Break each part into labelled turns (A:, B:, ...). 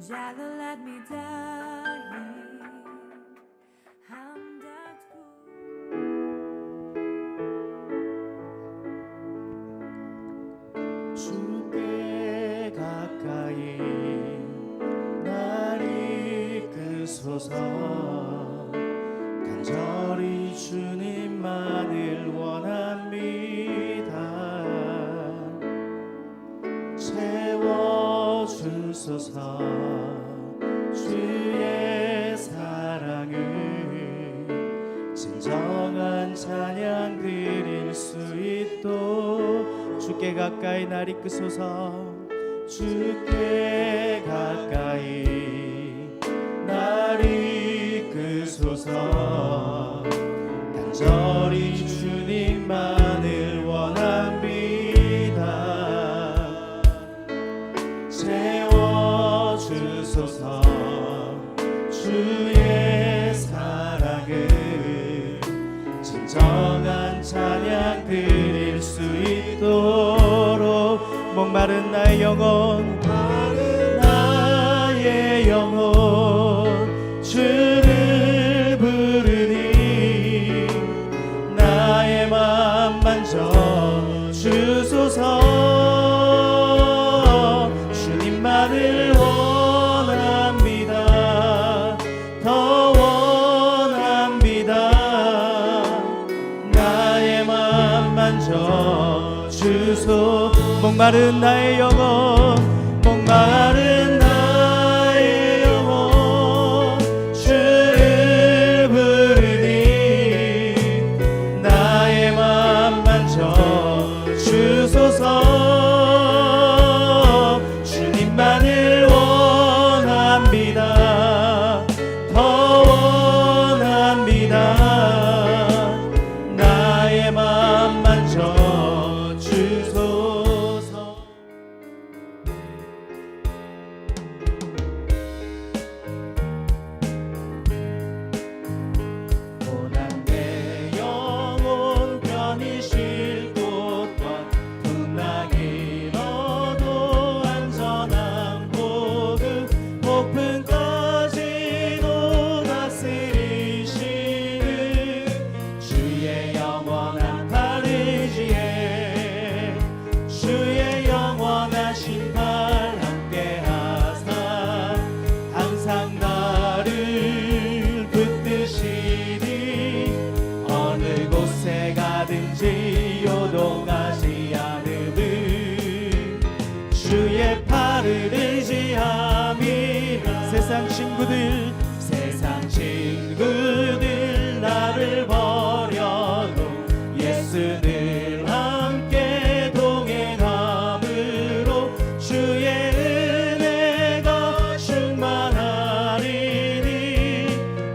A: Rather let me die. I'm that fool.
B: 주께 가까이 날 이끄소서. 간절히 주님만을 원합니다. 채워주소서. 주의 사랑을 진정한 찬양 드릴 수 있도록 주께 가까이 날 이끄소서. 주께 가까이 날 이끄소서. 간절히 주님만을 원합니다. 채워주소서. 주의 사랑을 진정한 찬양 드릴 수 있도록 목마른 나의 영혼, 나의 영혼 주를 부르니 나의 맘 만져 주소서. 주님만을 원합니다. 더 원합니다. 나의 맘 만져 주소. 목마른 나의 영혼, 목마른 나의 영혼 주를 부르니 나의 맘 만져 주소서. 주님만을 원합니다. 더 원합니다. 나의 맘 만져 주소서. 고난 내 영혼 편히 쉴 곳과 풍랑이 너도 안전한 보금 폭풍까지도 다스리시는 주의 영원한 팔 의지에 주의 영원하신 팔 함께하사 항상 나를 붙드시니 어느 곳에 가든지 요동하지 않음은 주의 팔을 의지함이라. 세상 친구들 나를 버려도 예수 늘 함께 동행함으로 주의 은혜가 충만하리니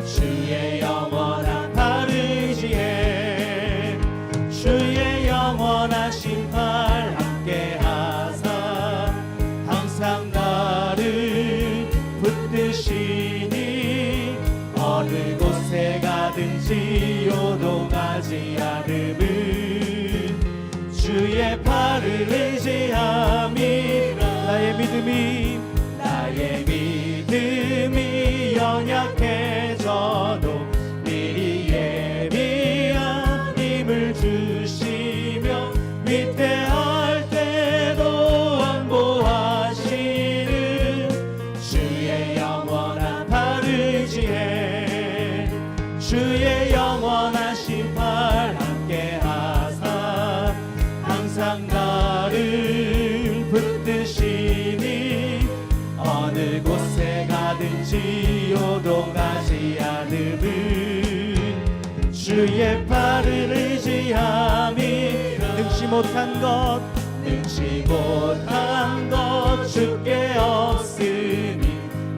B: 주의 영원한 팔 의지에 주의 영원하신 팔 함께하사 항상 나를 붙드시니 어느 곳에 가든지 요동하지 않음은 주의 팔을 의지함이라. 나의 믿음이 연약해져도 미리 예비한 힘을 주시며 위태할 때도 안보하시는 주의 영원한 팔 의지에 주의 영원하신 팔 함께하사 항상 나를 붙드시니 어느 곳에 가든지 요동하지 않음은 주의 팔을 의지함이 능치 못한 것 주께 없으니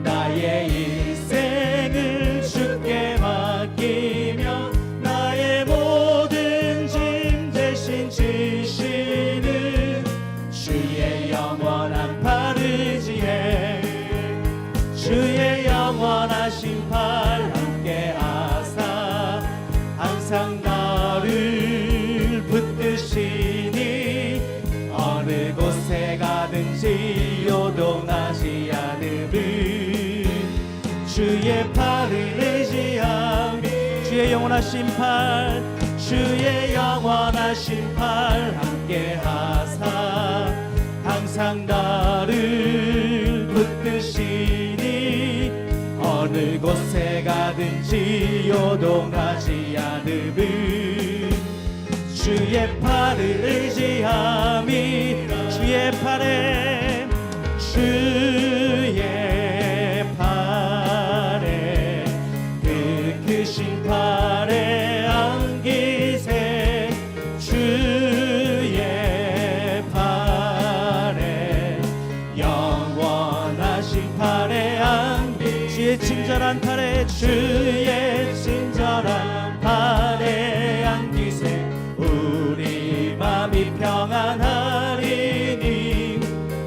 B: 나의 인생을 주께 맡기며 나의 모든 짐 대신 지시는 주의 영원한 팔 의지에 주의 영원하신 팔 함께하사 항상 나를 붙드시니 어느 곳에 가든지 요동하지 않음을 주의 팔을 의지함이 주의 영원하신 팔 주의 영원하신 팔 함께 하사 항상 나를 붙드시니 어느 곳에 가든지 요동하지 않음은 주의 팔을 의지함이 주의 팔에 주의 팔에 그 크신 팔에 안기세 주의 팔에 영원하신 팔에 안기 주의 친절한 팔에 주의 친절한 팔에 안기세 우리 맘이 평안하리니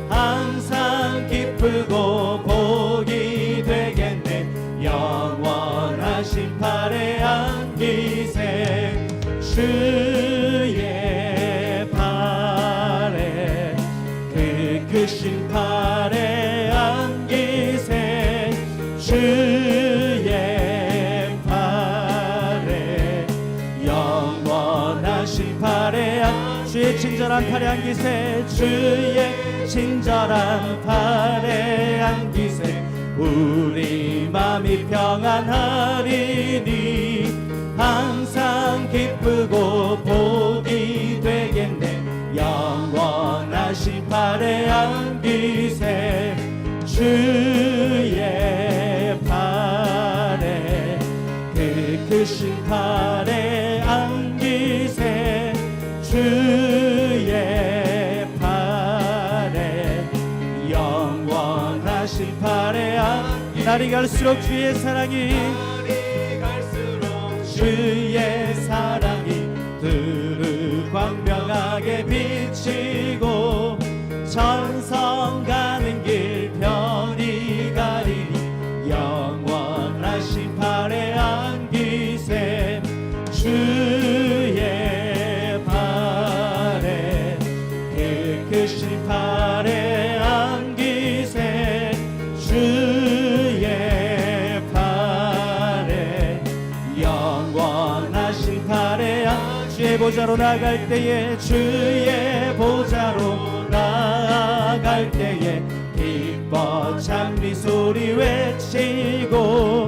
B: 항상 기쁘고 복이 되겠네 영원하신 팔에 안기세 주의 팔에 그 크신 팔에 안기세 주의 팔에 영원하신 팔에 주의 친절한 팔에 안기세 주의 친절한 팔에 안기세 우리 맘이 평안하리니 항상 기쁘고 복이 되겠네 영원하신 팔에 안기세 주의 팔에 그 크신 팔에 안기세 주의 팔에 영원하신 팔에 안기세 날이 갈수록 주의 사랑이 주의 사랑이 두루 광명하게 비치고 천성 가는 길 편히 가리니 영원하신 팔에 안기세 주의 팔에 그 크신 팔에 안기세 주의 팔에 영원하신 팔에 주의 보좌로 나갈 때에 주의 보좌로 나갈 때에 기뻐 찬미 소리 외치고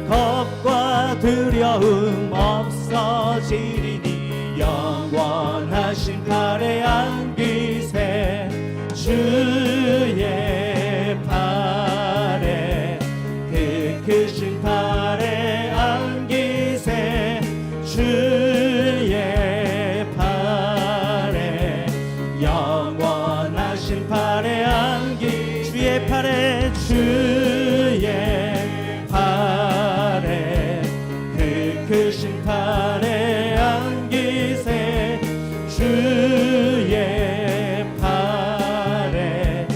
B: 겁과 두려움 없어지리니 영원하신 팔에 안기세 주의 팔에 그 크신 팔에 안기세 주의 팔에 영원하신 팔에 안기 주의 팔에 주의 팔에 그 크신 팔에 안기세 주의 팔에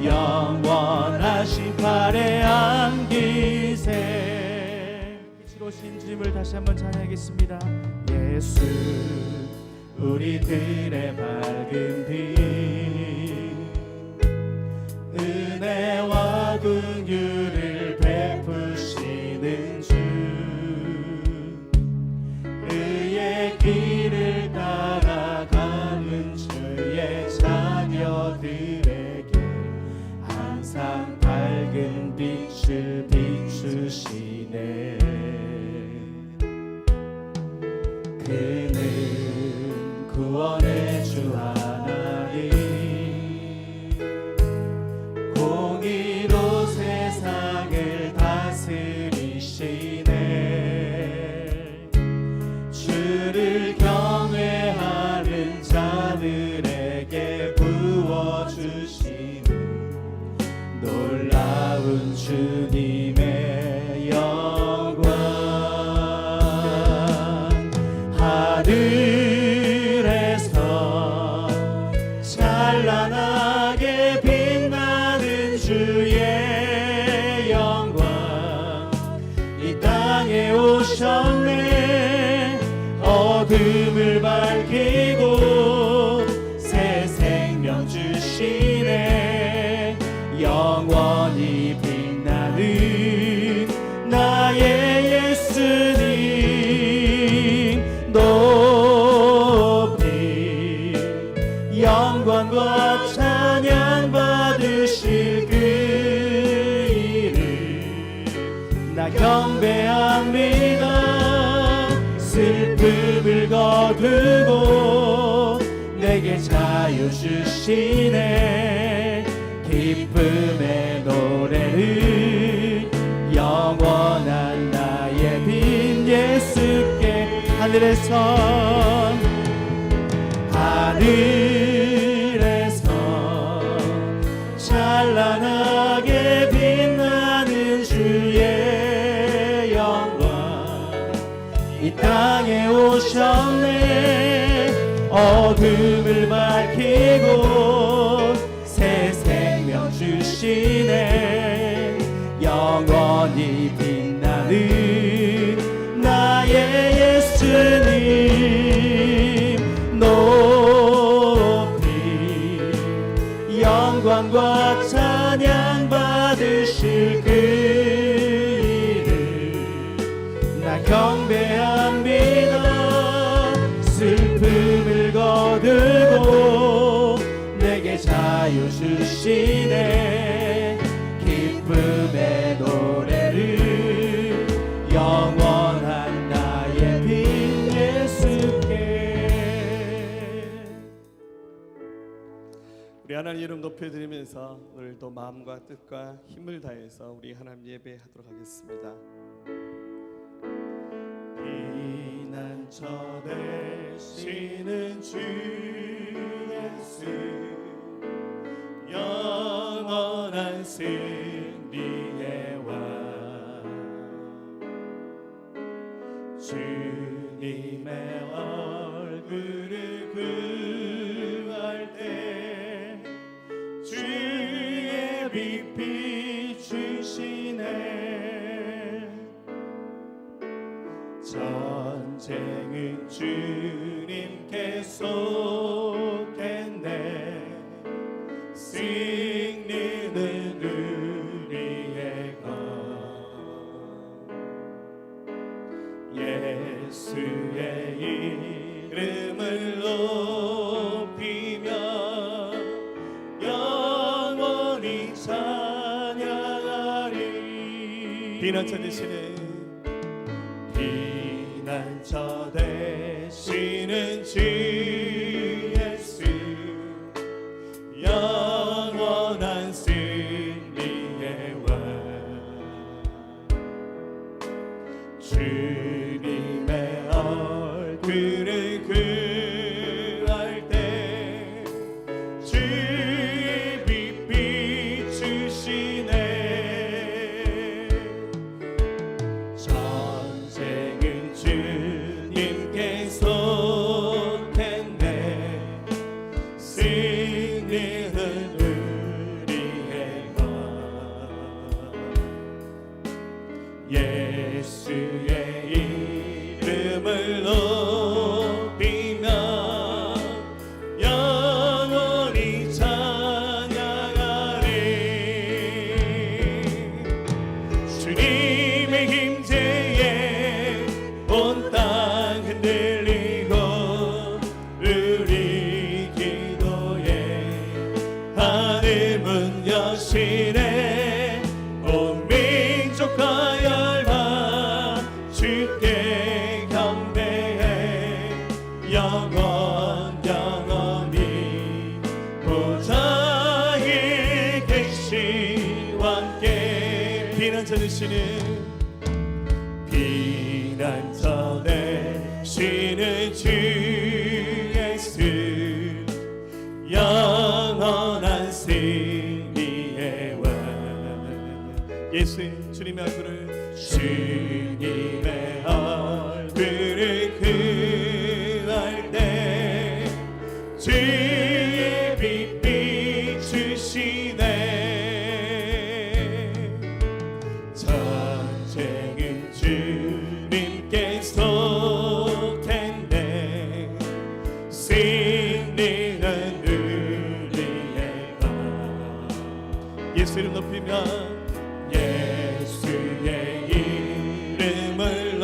B: 영원하신 팔에 안기세 빛으로 오신 주님을 다시 한번 찬양하겠습니다. 예수 우리들의 밝은 빛 은혜와 긍휼을 베푸시는 주 의의 길을 따라가는 주의 자녀들에게 항상 밝은 빛을 비추시네 그는 구원의 주 하나님 공의로 세상을 다스리시네 주를 경외하는 자들에게 부어주시는 놀라운 주님의 영광 하늘에서 찬란하게 빛나는 주의 영광 이 땅에 오셨네 어둠을 밝히고 새 생명 주시네 영원히 빛나는 나 경배합니다. 슬픔을 거두고 내게 자유 주시네. 기쁨의 노래를 영원한 나의 빈 예수께 하늘에서 찬란하게 빛나는 주의 영광 이 땅에 오셨네. 어둠을 밝히고 새 생명 주시네. 영원히 빛나는 나의 예수님 높이 영광과 찬양 받으실 그 이름 나 경배합니다. 슬픔을 거두고 내게 자유 주시네. 기쁨의 노래를 영원한 나의 빈 예수께.
C: 우리 하나님 이름 높여드리면서 오늘도 마음과 뜻과 힘을 다해서 우리 하나님 예배하도록 하겠습니다.
B: 피난처 되시는 주 예수 영원한 승리의 왕 주님의 얼굴을 구할 때 주의 빛 비추시네. 전쟁은 주님께 속했네. 승리는 우리의 것. 예수의 이름을 높이며 영원히 찬양하리.
C: 비난처 되시는
B: 피난처 되시는 주 예수 영원한 승리의 왕 주님의 얼굴을 구할 때 주의 빛 비추시네. 전쟁은 주님께 속했네. 승리는 우리의 것. 예수의 이름을 높이며 영원히 찬양하리. 주님의 힘제에 온 땅 흔들리고 우리 기도에 하늘 문 여시네. 온 민족과 열방 주께 경배해. 영원히 보좌에 계신 왕께.
C: 비난처 되시는
B: 피난처 되시는 주 예수 영원한 승리의 왕.
C: 예수 주님의 얼굴을
B: 주님의 얼굴을 구할 때 주의 빛 비추시네. 전쟁은 주님께 속했네. 승리는 우리의 것.
C: 예수 이름 높이며
B: 예수의 이름을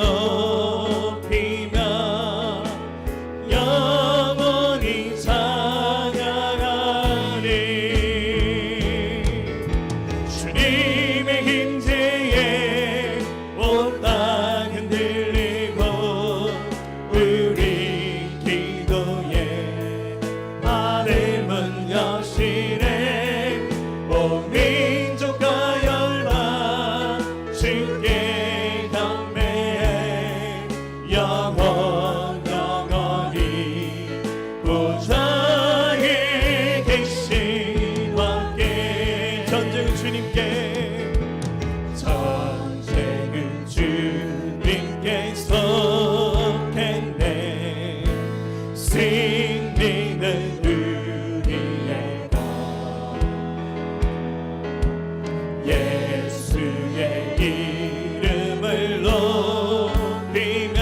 C: 이름을 높이며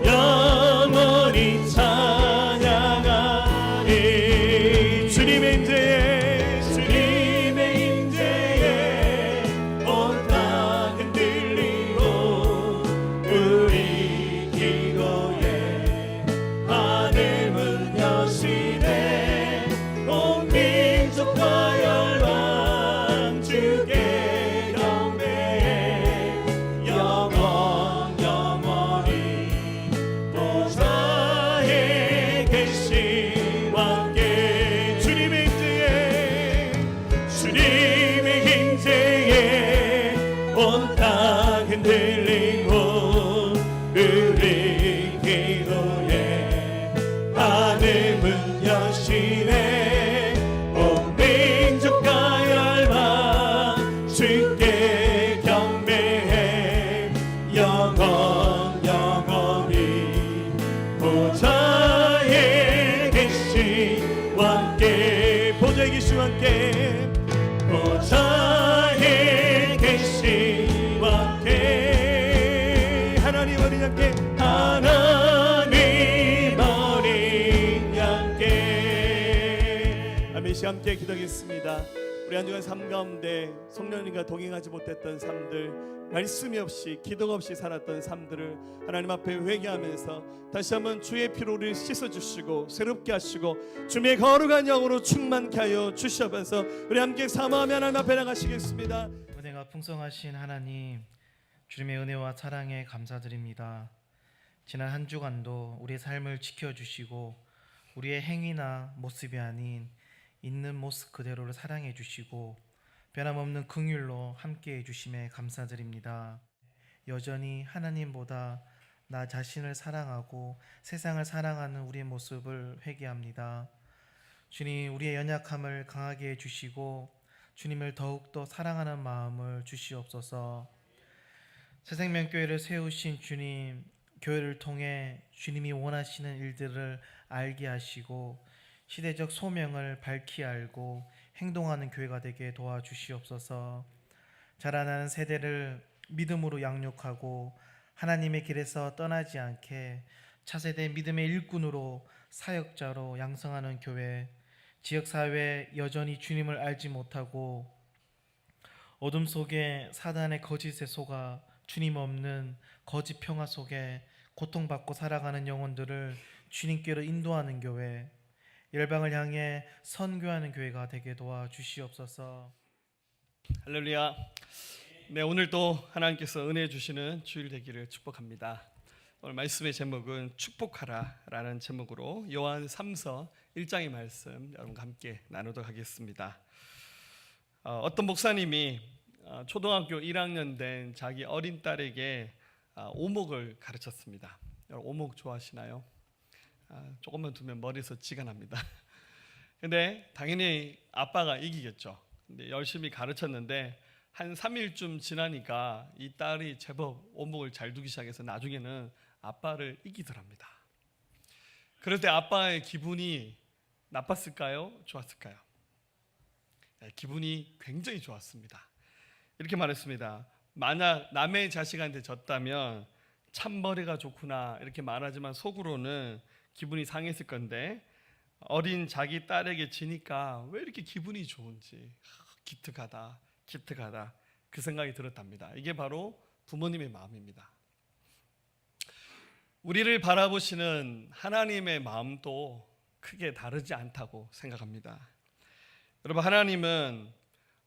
C: 영원히 찬양하리. 주님의 임재에 온 땅 흔들리고 우리 기도에 하늘문 여시네. 온 민족과 열방 주께 경배해 영원히 보좌에 계신 왕께. 주님의 임재에 온 땅 흔들리고 우리 기도에 하늘문 여시네. 온 민족과 열방 주께 경배해 영원히 보좌에 계신 왕께. 보좌에 계신 왕께. 보좌에 계신 왕께. 하나님 어린 양께. 하나님 어린 양께. 아멘. 시 함께 기도하겠습니다. 우리 한 주간 삶 가운데 성령님과 동행하지 못했던 삶들, 말씀이 없이 기도가 없이 살았던 삶들을 하나님 앞에 회개하면서 다시 한번 주의 피로 우리를 씻어주시고 새롭게 하시고 주님의 거룩한 영으로 충만케 하여 주시옵소서. 우리 함께 사모하며 하나님 앞에 나가시겠습니다.
D: 은혜가 풍성하신 하나님, 주님의 은혜와 사랑에 감사드립니다. 지난 한 주간도 우리의 삶을 지켜주시고 우리의 행위나 모습이 아닌 있는 모습 그대로를 사랑해 주시고 변함없는 긍휼로 함께해 주심에 감사드립니다. 여전히 하나님보다 나 자신을 사랑하고 세상을 사랑하는 우리의 모습을 회개합니다. 주님, 우리의 연약함을 강하게 해주시고 주님을 더욱더 사랑하는 마음을 주시옵소서. 새생명교회를 세우신 주님, 교회를 통해 주님이 원하시는 일들을 알게 하시고 시대적 소명을 밝히 알고 행동하는 교회가 되게 도와주시옵소서. 자라나는 세대를 믿음으로 양육하고 하나님의 길에서 떠나지 않게 차세대 믿음의 일꾼으로 사역자로 양성하는 교회, 지역사회에 여전히 주님을 알지 못하고 어둠 속에 사단의 거짓에 속아 주님 없는 거짓 평화 속에 고통받고 살아가는 영혼들을 주님께로 인도하는 교회, 열방을 향해 선교하는 교회가 되게 도와주시옵소서.
C: 할렐루야. 네, 오늘도 하나님께서 은혜 주시는 주일 되기를 축복합니다. 오늘 말씀의 제목은 축복하라라는 제목으로 요한 3서 1장의 말씀 여러분과 함께 나누도록 하겠습니다. 어떤 목사님이 초등학교 1학년 된 자기 어린 딸에게 오목을 가르쳤습니다. 여러분 오목 좋아하시나요? 조금만 두면 머리에서 지가 납니다. 근데 당연히 아빠가 이기겠죠. 근데 열심히 가르쳤는데 한 3일쯤 지나니까 이 딸이 제법 오목을 잘 두기 시작해서 나중에는 아빠를 이기더랍니다. 그럴 때 아빠의 기분이 나빴을까요? 좋았을까요? 기분이 굉장히 좋았습니다. 이렇게 말했습니다. 만약 남의 자식한테 졌다면 참 머리가 좋구나 이렇게 말하지만 속으로는 기분이 상했을 건데 어린 자기 딸에게 지니까 왜 이렇게 기분이 좋은지 기특하다 그 생각이 들었답니다. 이게 바로 부모님의 마음입니다. 우리를 바라보시는 하나님의 마음도 크게 다르지 않다고 생각합니다. 여러분, 하나님은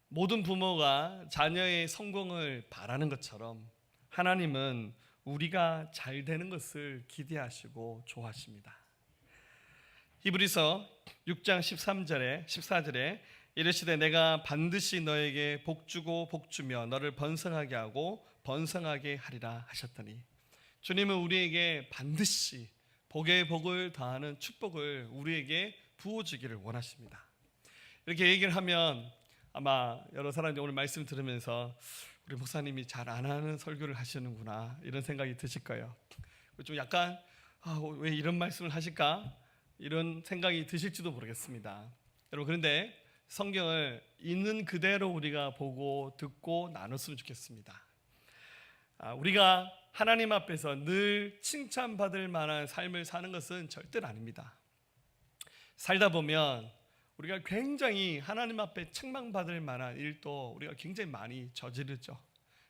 C: 모든 부모가 자녀의 성공을 바라는 것처럼 하나님은 우리가 잘 되는 것을 기대하시고 좋아하십니다. 히브리서 6장 14절에 이르시되 내가 반드시 너에게 복주고 복주며 너를 번성하게 하고 번성하게 하리라 하셨더니, 주님은 우리에게 반드시 복에 복을 더하는 축복을 우리에게 부어주기를 원하십니다. 이렇게 얘기를 하면 아마 여러 사람들이 오늘 말씀 들으면서 우리 목사님이 잘 안 하는 설교를 하시는구나 이런 생각이 드실 거예요. 좀 약간 왜 이런 말씀을 하실까 이런 생각이 드실지도 모르겠습니다. 여러분, 그런데 성경을 있는 그대로 우리가 보고 듣고 나눴으면 좋겠습니다. 우리가 하나님 앞에서 늘 칭찬받을 만한 삶을 사는 것은 절대로 아닙니다. 살다 보면 우리가 굉장히 하나님 앞에 책망받을 만한 일도 우리가 굉장히 많이 저지르죠.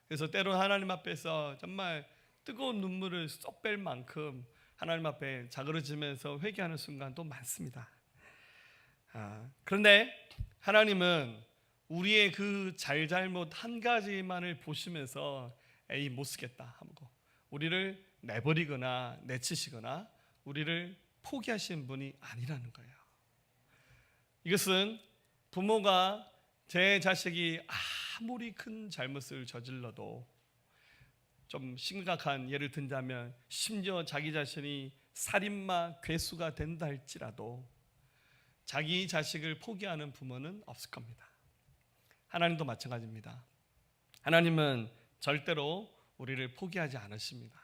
C: 그래서 때로 하나님 앞에서 정말 뜨거운 눈물을 쏙 뺄 만큼 하나님 앞에 자그러지면서 회개하는 순간도 많습니다. 그런데 하나님은 우리의 그 잘잘못 한 가지만을 보시면서 에이 못 쓰겠다 하고 우리를 내버리거나 내치시거나 우리를 포기하시는 분이 아니라는 거예요. 이것은 부모가 제 자식이 아무리 큰 잘못을 저질러도 좀 심각한 예를 든다면 심지어 자기 자신이 살인마 괴수가 된다 할지라도 자기 자식을 포기하는 부모는 없을 겁니다. 하나님도 마찬가지입니다. 하나님은 절대로 우리를 포기하지 않으십니다.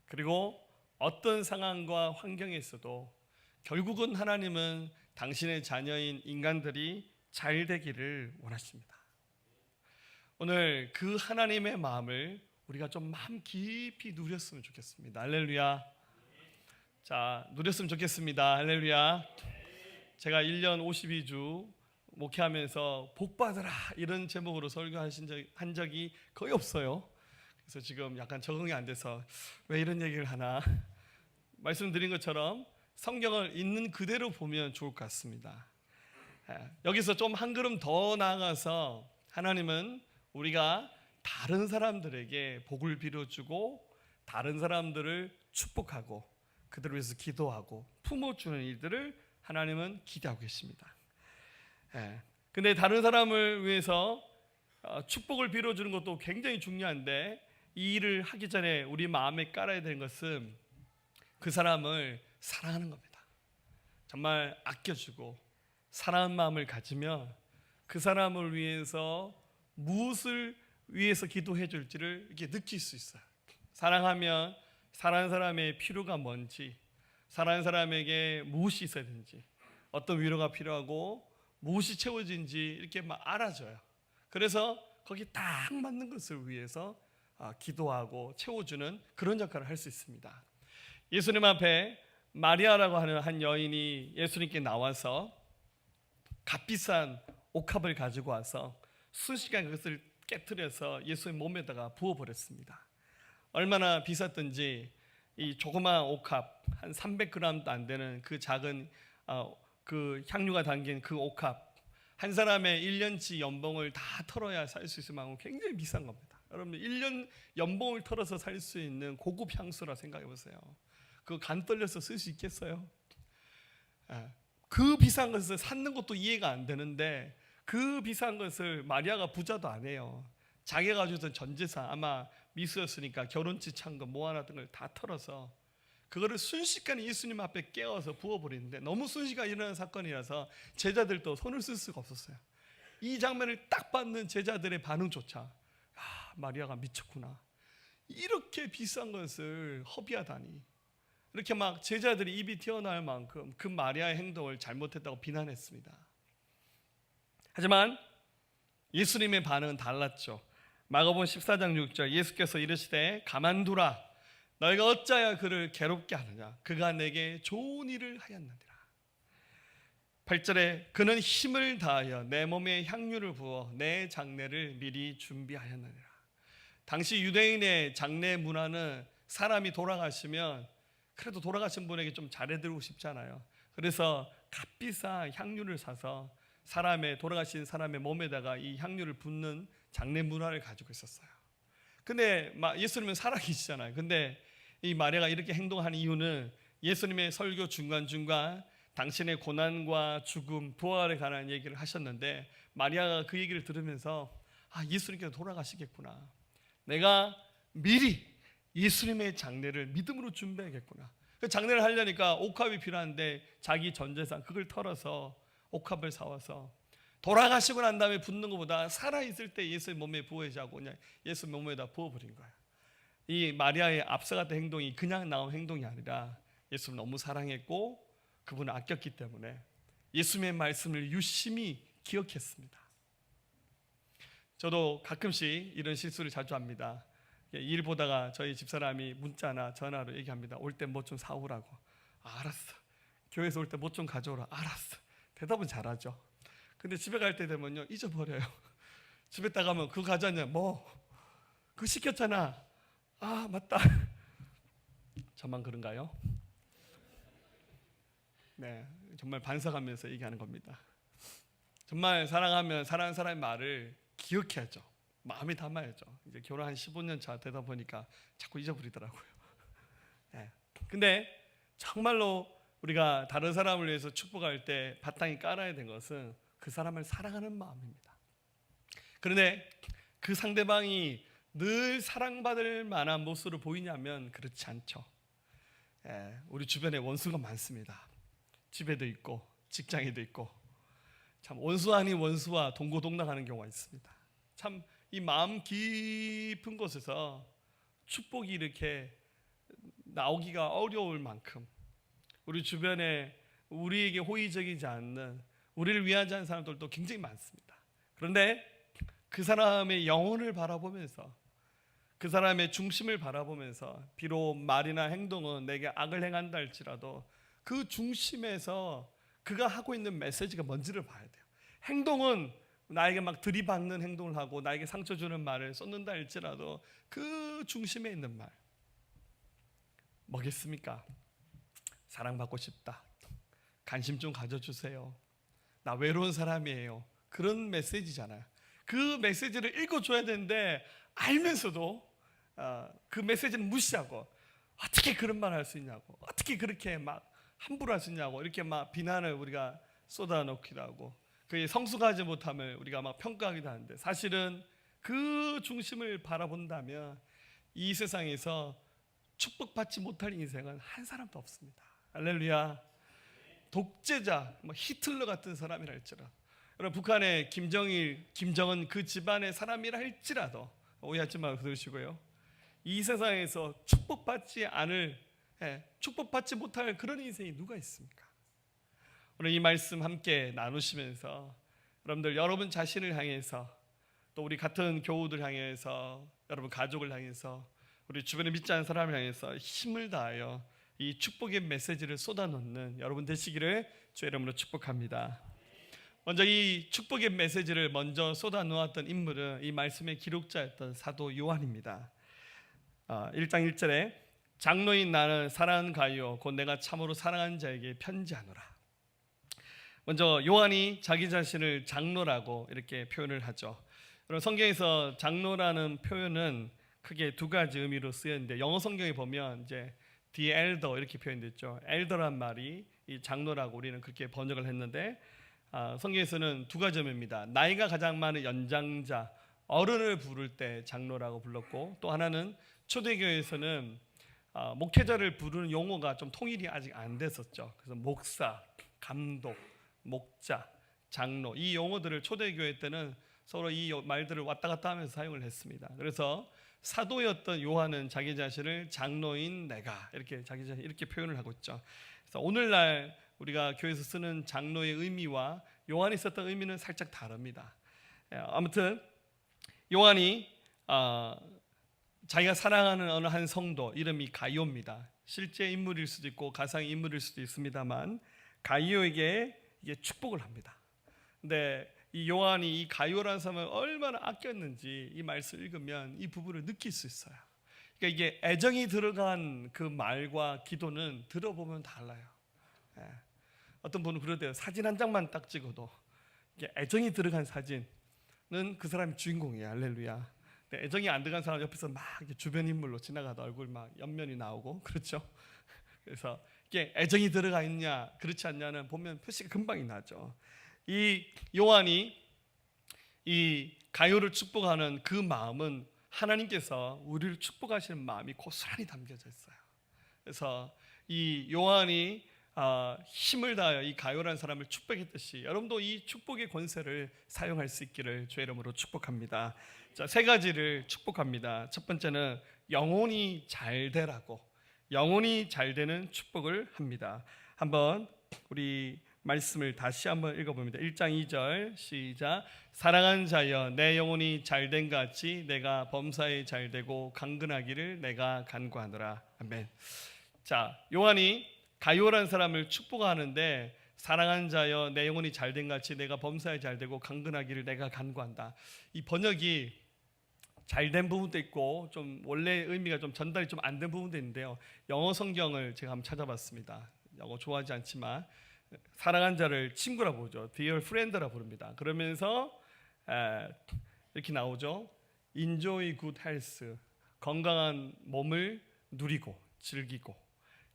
C: 그리고 어떤 상황과 환경에 있어도 결국은 하나님은 당신의 자녀인 인간들이 잘 되기를 원하십니다. 오늘 그 하나님의 마음을 우리가 좀 마음 깊이 누렸으면 좋겠습니다. 할렐루야. 자, 누렸으면 좋겠습니다. 할렐루야. 제가 1년 52주 목회하면서 복 받으라 이런 제목으로 설교한 적이 거의 없어요. 그래서 지금 약간 적응이 안 돼서 왜 이런 얘기를 하나 말씀드린 것처럼 성경을 있는 그대로 보면 좋을 것 같습니다. 여기서 좀 한 걸음 더 나아가서 하나님은 우리가 다른 사람들에게 복을 빌어주고 다른 사람들을 축복하고 그들을 위해서 기도하고 품어주는 일들을 하나님은 기대하고 계십니다. 근데 다른 사람을 위해서 축복을 빌어주는 것도 굉장히 중요한데 이 일을 하기 전에 우리 마음에 깔아야 되는 것은 그 사람을 사랑하는 겁니다. 정말 아껴주고 사랑하는 마음을 가지면 그 사람을 위해서 무엇을 위해서 기도해 줄지를 이렇게 느낄 수 있어요. 사랑하면 사랑하는 사람의 필요가 뭔지, 사랑하는 사람에게 무엇이 있어야 되는지, 어떤 위로가 필요하고 무엇이 채워진지 이렇게 막 알아줘요. 그래서 거기 딱 맞는 것을 위해서 기도하고 채워주는 그런 역할을 할 수 있습니다. 예수님 앞에 마리아라고 하는 한 여인이 예수님께 나와서 값비싼 옥합을 가지고 와서 순식간에 그것을 깨트려서 예수의 몸에다가 부어버렸습니다. 얼마나 비쌌던지 이 조그마한 옥합 한 300g도 안 되는 그 작은 그 향유가 담긴 그 옥합 한 사람의 1년치 연봉을 다 털어야 살 수 있을 만큼 굉장히 비싼 겁니다. 여러분 1년 연봉을 털어서 살 수 있는 고급 향수라 생각해 보세요. 그거 간 떨려서 쓸 수 있겠어요? 그 비싼 것을 샀는 것도 이해가 안 되는데 그 비싼 것을 마리아가 부자도 안 해요. 자기가 가지고 있던 전 재산 아마 미수였으니까 결혼치 찬 거 모아놨던 걸 다 털어서 그거를 순식간에 예수님 앞에 깨워서 부어버리는데 너무 순식간에 일어나는 사건이라서 제자들도 손을 쓸 수가 없었어요. 이 장면을 딱 받는 제자들의 반응조차 마리아가 미쳤구나. 이렇게 비싼 것을 허비하다니. 이렇게 막 제자들이 입이 튀어나올 만큼 그 마리아의 행동을 잘못했다고 비난했습니다. 하지만 예수님의 반응은 달랐죠. 마가복음 14장 6절 예수께서 이르시되 가만두라 너희가 어찌하여 그를 괴롭게 하느냐 그가 내게 좋은 일을 하였느니라. 8절에 그는 힘을 다하여 내 몸에 향유를 부어 내 장례를 미리 준비하였느니라. 당시 유대인의 장례 문화는 사람이 돌아가시면 그래도 돌아가신 분에게 좀 잘해드리고 싶잖아요. 그래서 값비싼 향유를 사서 돌아가신 사람의 몸에다가 이 향유를 붓는 장례 문화를 가지고 있었어요. 근데 예수님은 살아계시잖아요. 근데 이 마리아가 이렇게 행동한 이유는 예수님의 설교 중간중간 당신의 고난과 죽음, 부활에 관한 얘기를 하셨는데 마리아가 그 얘기를 들으면서 예수님께서 돌아가시겠구나. 내가 미리 예수님의 장례를 믿음으로 준비해야겠구나. 그 장례를 하려니까 옥합이 필요한데 자기 전 재산 그걸 털어서 옥합을 사와서 돌아가시고 난 다음에 붓는 것보다 살아있을 때 예수의 몸에 부어야지 그냥 예수 몸에다 부어버린 거예요. 이 마리아의 앞서갔던 행동이 그냥 나온 행동이 아니라 예수를 너무 사랑했고 그분을 아꼈기 때문에 예수님의 말씀을 유심히 기억했습니다. 저도 가끔씩 이런 실수를 자주 합니다. 일 보다가 저희 집사람이 문자나 전화로 얘기합니다. 올 때 뭐 좀 사오라고. 알았어. 교회에서 올 때 뭐 좀 가져오라. 알았어. 대답은 잘하죠. 근데 집에 갈 때 되면요 잊어버려요. 집에 딱 가면 그거 가져왔냐? 뭐? 그거 시켰잖아. 아 맞다. 저만 그런가요? 네, 정말 반성하면서 얘기하는 겁니다. 정말 사랑하면 사랑하는 사람의 말을 기억해야죠. 마음에 담아야죠. 이제 결혼 한 15년 차 되다 보니까 자꾸 잊어버리더라고요. 네. 근데 정말로 우리가 다른 사람을 위해서 축복할 때 바탕에 깔아야 되는 것은 그 사람을 사랑하는 마음입니다. 그런데 그 상대방이 늘 사랑받을 만한 모습으로 보이냐면 그렇지 않죠. 우리 주변에 원수가 많습니다. 집에도 있고 직장에도 있고 참 원수 아닌 원수와 동고동락하는 경우가 있습니다. 참 이 마음 깊은 곳에서 축복이 이렇게 나오기가 어려울 만큼 우리 주변에 우리에게 호의적이지 않는 우리를 위하지 않는 사람들도 굉장히 많습니다. 그런데 그 사람의 영혼을 바라보면서 그 사람의 중심을 바라보면서 비록 말이나 행동은 내게 악을 행한다 할지라도 그 중심에서 그가 하고 있는 메시지가 뭔지를 봐야 돼요. 행동은 나에게 막 들이박는 행동을 하고 나에게 상처 주는 말을 쏟는다 할지라도 그 중심에 있는 말 뭐겠습니까? 사랑받고 싶다. 관심 좀 가져주세요. 나 외로운 사람이에요. 그런 메시지잖아요. 그 메시지를 읽어줘야 되는데 알면서도 그 메시지는 무시하고 어떻게 그런 말 할 수 있냐고, 어떻게 그렇게 막 함부로 할 수 있냐고 이렇게 막 비난을 우리가 쏟아놓기도 하고 그의 성숙하지 못함을 우리가 막 평가하기도 하는데 사실은 그 중심을 바라본다면 이 세상에서 축복받지 못할 인생은 한 사람도 없습니다. 할렐루야. 독재자, 히틀러 같은 사람이라 할지라도 여러분 북한의 김정일, 김정은 그 집안의 사람이라 할지라도 오해하지 말고 들으시고요. 이 세상에서 축복받지 못할 그런 인생이 누가 있습니까? 오늘 이 말씀 함께 나누시면서 여러분 자신을 향해서 또 우리 같은 교우들 향해서 여러분 가족을 향해서 우리 주변에 믿지 않는 사람을 향해서 힘을 다하여 이 축복의 메시지를 쏟아놓는 여러분 되시기를 주의 이름으로 축복합니다. 먼저 이 축복의 메시지를 먼저 쏟아놓았던 인물은 이 말씀의 기록자였던 사도 요한입니다. 1장 1절에 장로인 나는 사랑하는 가이오 곧 내가 참으로 사랑하는 자에게 편지하노라. 먼저 요한이 자기 자신을 장로라고 이렇게 표현을 하죠. 여러분 성경에서 장로라는 표현은 크게 두 가지 의미로 쓰였는데 영어 성경에 보면 이제 the elder 이렇게 표현됐죠. elder란 말이 이 장로라고 우리는 그렇게 번역을 했는데 성경에서는 두 가지 의미입니다. 나이가 가장 많은 연장자, 어른을 부를 때 장로라고 불렀고 또 하나는 초대교회에서는 목회자를 부르는 용어가 좀 통일이 아직 안 됐었죠. 그래서 목사, 감독, 목자, 장로 이 용어들을 초대교회 때는 서로 이 말들을 왔다 갔다 하면서 사용을 했습니다. 그래서 사도였던 요한은 자기 자신을 장로인 내가 이렇게 자기 자신 이렇게 표현을 하고 있죠. 그래서 오늘날 우리가 교회에서 쓰는 장로의 의미와 요한이 썼던 의미는 살짝 다릅니다. 아무튼 요한이 자기가 사랑하는 어느 한 성도 이름이 가이오입니다. 실제 인물일 수도 있고 가상 인물일 수도 있습니다만 가이오에게 이게 축복을 합니다. 근데 이 요한이 이 가이오라는 사람을 얼마나 아꼈는지 이 말씀을 읽으면 이 부분을 느낄 수 있어요. 그러니까 이게 애정이 들어간 그 말과 기도는 들어보면 달라요. 어떤 분은 그러대요. 사진 한 장만 딱 찍어도 이게 애정이 들어간 사진은 그 사람이 주인공이에요. 할렐루야. 근데 애정이 안 들어간 사람 옆에서 막 주변 인물로 지나가다 얼굴 막 옆면이 나오고 그렇죠. 그래서 이게 애정이 들어가 있냐 그렇지 않냐는 보면 표시가 금방이 나죠. 이 요한이 이 가요를 축복하는 그 마음은 하나님께서 우리를 축복하시는 마음이 고스란히 담겨져 있어요. 그래서 이 요한이 힘을 다하여 이 가요라는 사람을 축복했듯이 여러분도 이 축복의 권세를 사용할 수 있기를 주의 이름으로 축복합니다. 자, 세 가지를 축복합니다. 첫 번째는 영혼이 잘 되라고 영혼이 잘 되는 축복을 합니다. 한번 우리 말씀을 다시 한번 읽어봅니다. 1장 2절 시작. 사랑하는 자여 내 영혼이 잘된 같이 내가 범사에 잘되고 강건하기를 내가 간구하노라. 아멘. 자, 요한이 가룟이라는 사람을 축복하는데 사랑하는 자여 내 영혼이 잘된 같이 내가 범사에 잘되고 강건하기를 내가 간구한다. 이 번역이 잘된 부분도 있고 좀 원래 의미가 좀 전달이 좀 안 된 부분도 있는데요. 영어 성경을 제가 한번 찾아봤습니다. 영어 좋아하지 않지만 사랑한 자를 친구라 부르죠. Dear friend라 부릅니다. 그러면서 이렇게 나오죠. Enjoy good health, 건강한 몸을 누리고 즐기고,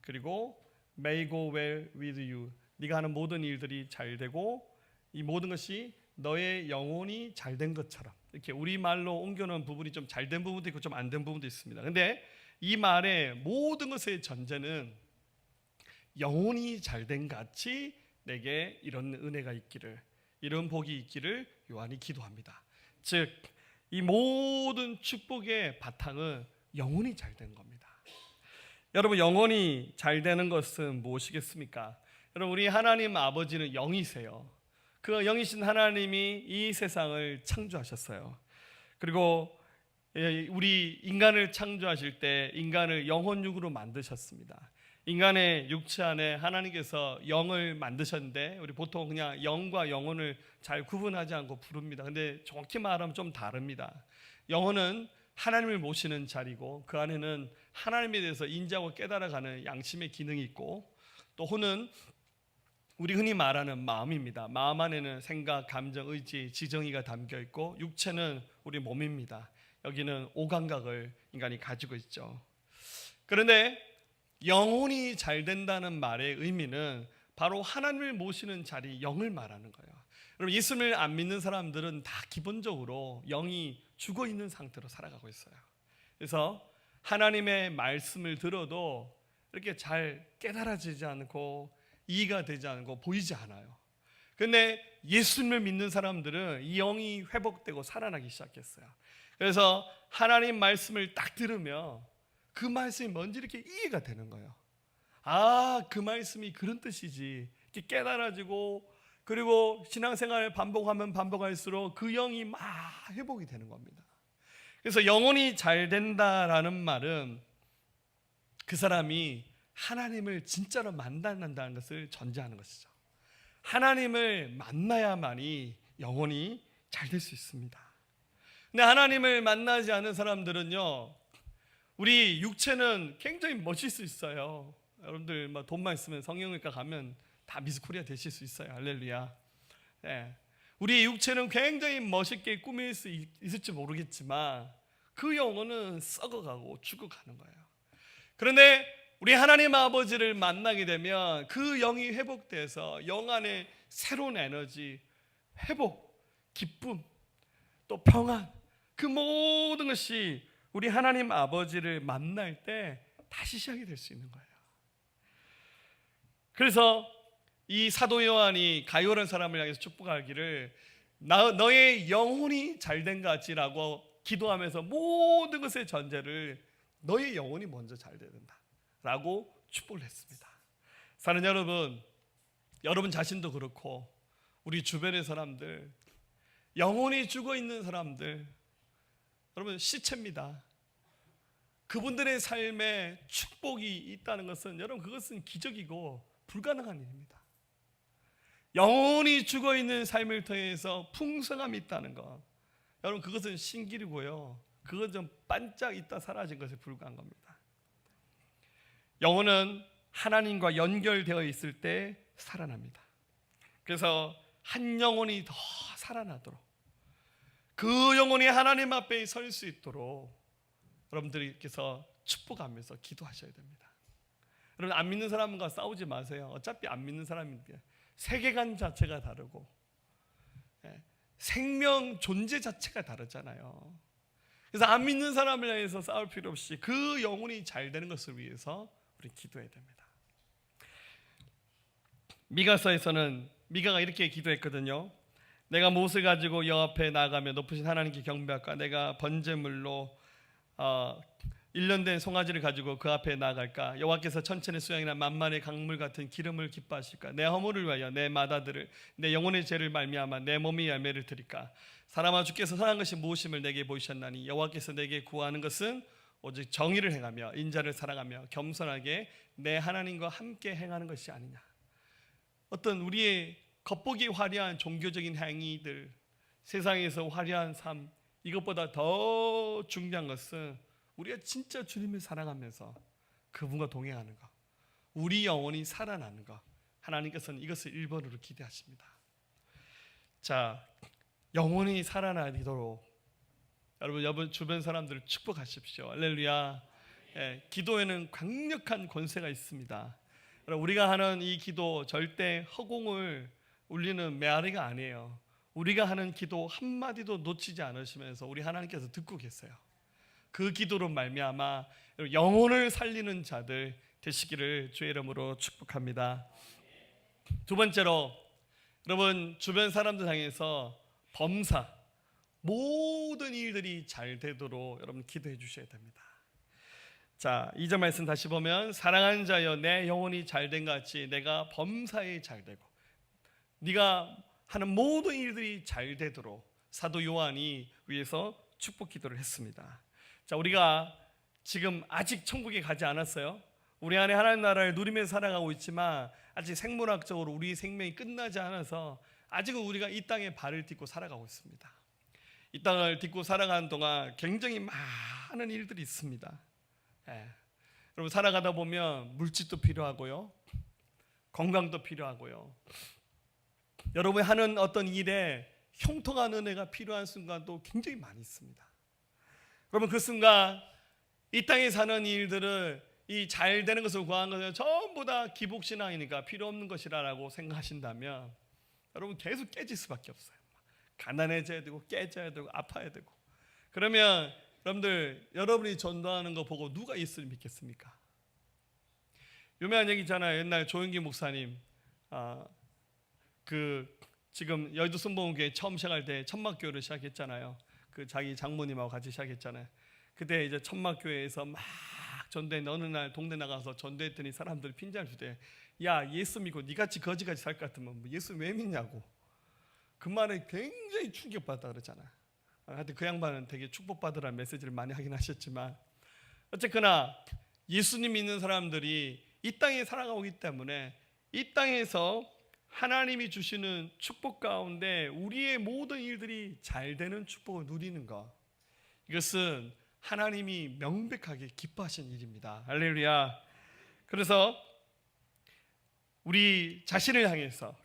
C: 그리고 May go well with you, 네가 하는 모든 일들이 잘 되고 이 모든 것이 너의 영혼이 잘된 것처럼. 이렇게 우리말로 옮겨놓은 부분이 좀 잘된 부분도 있고 좀 안 된 부분도 있습니다. 근데 이 말의 모든 것의 전제는 영혼이 잘된 같이 내게 이런 은혜가 있기를, 이런 복이 있기를 요한이 기도합니다. 즉 이 모든 축복의 바탕은 영혼이 잘된 겁니다. 여러분, 영혼이 잘되는 것은 무엇이겠습니까? 여러분, 우리 하나님 아버지는 영이세요. 그 영이신 하나님이 이 세상을 창조하셨어요. 그리고 우리 인간을 창조하실 때 인간을 영혼육으로 만드셨습니다. 인간의 육체 안에 하나님께서 영을 만드셨는데 우리 보통 그냥 영과 영혼을 잘 구분하지 않고 부릅니다. 근데 정확히 말하면 좀 다릅니다. 영혼은 하나님을 모시는 자리고 그 안에는 하나님에 대해서 인지하고 깨달아가는 양심의 기능이 있고, 또 혼은 우리 흔히 말하는 마음입니다. 마음 안에는 생각, 감정, 의지, 지정의가 담겨 있고, 육체는 우리 몸입니다. 여기는 오감각을 인간이 가지고 있죠. 그런데 영혼이 잘 된다는 말의 의미는 바로 하나님을 모시는 자리, 영을 말하는 거예요. 여러분, 예수를 안 믿는 사람들은 다 기본적으로 영이 죽어 있는 상태로 살아가고 있어요. 그래서 하나님의 말씀을 들어도 이렇게 잘 깨달아지지 않고 이해가 되지 않고 보이지 않아요. 그런데 예수님을 믿는 사람들은 이 영이 회복되고 살아나기 시작했어요. 그래서 하나님 말씀을 딱 들으면 그 말씀이 뭔지 이렇게 이해가 되는 거예요. 아, 그 말씀이 그런 뜻이지. 이렇게 깨달아지고, 그리고 신앙생활을 반복하면 반복할수록 그 영이 막 회복이 되는 겁니다. 그래서 영혼이 잘 된다라는 말은 그 사람이 하나님을 진짜로 만난다는 것을 전제하는 것이죠. 하나님을 만나야만이 영혼이 잘 될 수 있습니다. 근데 하나님을 만나지 않은 사람들은요, 우리 육체는 굉장히 멋질 수 있어요. 여러분들 돈만 있으면 성형외과 가면 다 미스코리아 되실 수 있어요. 할렐루야. 네. 우리 육체는 굉장히 멋있게 꾸밀 수 있을지 모르겠지만 그 영혼은 썩어가고 죽어가는 거예요. 그런데 우리 하나님 아버지를 만나게 되면 그 영이 회복돼서 영 안에 새로운 에너지, 회복, 기쁨, 또 평안, 그 모든 것이 우리 하나님 아버지를 만날 때 다시 시작이 될 수 있는 거예요. 그래서 이 사도 요한이 가룟이라는 사람을 향해서 축복하기를 너의 영혼이 잘된 같이라고 기도하면서 모든 것의 전제를 너의 영혼이 먼저 잘 돼야 된다 라고 축복을 했습니다. 사랑하는 여러분, 여러분 자신도 그렇고 우리 주변의 사람들, 영혼이 죽어 있는 사람들, 여러분 시체입니다. 그분들의 삶에 축복이 있다는 것은 여러분 그것은 기적이고 불가능한 일입니다. 영혼이 죽어 있는 삶을 통해서 풍성함이 있다는 것, 여러분 그것은 신기루고요, 그건 좀 반짝 있다 사라진 것에 불과한 겁니다. 영혼은 하나님과 연결되어 있을 때 살아납니다. 그래서 한 영혼이 더 살아나도록, 그 영혼이 하나님 앞에 설 수 있도록 여러분들께서 축복하면서 기도하셔야 됩니다. 여러분, 안 믿는 사람과 싸우지 마세요. 어차피 안 믿는 사람인데 세계관 자체가 다르고 생명 존재 자체가 다르잖아요. 그래서 안 믿는 사람을 향해서 싸울 필요 없이 그 영혼이 잘 되는 것을 위해서 우리 기도해야 됩니다. 미가서에서는 미가가 이렇게 기도했거든요. 내가 무엇을 가지고 여호와 앞에 나아가며 높으신 하나님께 경배할까? 내가 번제물로 1년 송아지를 가지고 그 앞에 나아갈까? 여호와께서 천천의 수양이나 만만의 강물 같은 기름을 기뻐하실까? 내 허물을 위하여 내 마다들을 내 영혼의 죄를 말미암아 내 몸의 열매를 드릴까? 사람아 주께서 선한 것이 무엇임을 내게 보이셨나니 여호와께서 내게 구하는 것은 오직 정의를 행하며 인자를 사랑하며 겸손하게 내 하나님과 함께 행하는 것이 아니냐. 어떤 우리의 겉보기 화려한 종교적인 행위들, 세상에서 화려한 삶, 이것보다 더 중요한 것은 우리가 진짜 주님을 사랑하면서 그분과 동행하는 것, 우리 영혼이 살아나는 것. 하나님께서는 이것을 1번으로 기대하십니다. 자, 영혼이 살아나도록 여러분 주변 사람들을 축복하십시오. 할렐루야. 기도에는 강력한 권세가 있습니다. 우리가 하는 이 기도 절대 허공을 울리는 메아리가 아니에요. 우리가 하는 기도 한마디도 놓치지 않으시면서 우리 하나님께서 듣고 계세요. 그 기도로 말미암아 영혼을 살리는 자들 되시기를 주의 이름으로 축복합니다. 두 번째로, 여러분 주변 사람들 향해서 범사, 모든 일들이 잘 되도록 여러분 기도해 주셔야 됩니다. 자, 2절 말씀 다시 보면 사랑하는 자여 내 영혼이 잘된 같이 내가 범사에 잘되고 네가 하는 모든 일들이 잘 되도록 사도 요한이 위해서 축복 기도를 했습니다. 자, 우리가 지금 아직 천국에 가지 않았어요. 우리 안에 하나님 나라를 누리면서 살아가고 있지만 아직 생물학적으로 우리 생명이 끝나지 않아서 아직은 우리가 이 땅에 발을 딛고 살아가고 있습니다. 이 땅을 딛고 살아가는 동안 굉장히 많은 일들이 있습니다. 여러분 살아가다 보면 물질도 필요하고요, 건강도 필요하고요, 여러분이 하는 어떤 일에 형통한 은혜가 필요한 순간도 굉장히 많이 있습니다. 여러분 그 순간 이 땅에 사는 일들을 이 잘 되는 것을 구하는 것은 전부 다 기복신앙이니까 필요 없는 것이라고 생각하신다면 여러분 계속 깨질 수밖에 없어요. 가난해져야 되고 깨져야 되고 아파야 되고. 그러면 여러분이 전도하는 거 보고 누가 예수를 믿겠습니까? 유명한 얘기 있잖아요. 옛날 조영기 목사님 지금 여의도 순복음교회 처음 시작할 때 천막교회를 시작했잖아요. 그 자기 장모님하고 같이 시작했잖아요. 그때 이제 천막교회에서 막 전도했는데 어느 날 동네 나가서 전도했더니 사람들이 핀잔 주대. 야, 예수 믿고 니같이 거지같이 살 것 같으면 예수 왜 믿냐고. 그 말에 굉장히 충격받았다 그러잖아요. 하여튼 그 양반은 되게 축복받으라는 메시지를 많이 하긴 하셨지만 어쨌거나 예수님 믿는 사람들이 이 땅에 살아가고 있기 때문에 이 땅에서 하나님이 주시는 축복 가운데 우리의 모든 일들이 잘 되는 축복을 누리는 것, 이것은 하나님이 명백하게 기뻐하신 일입니다. 할렐루야. 그래서 우리 자신을 향해서,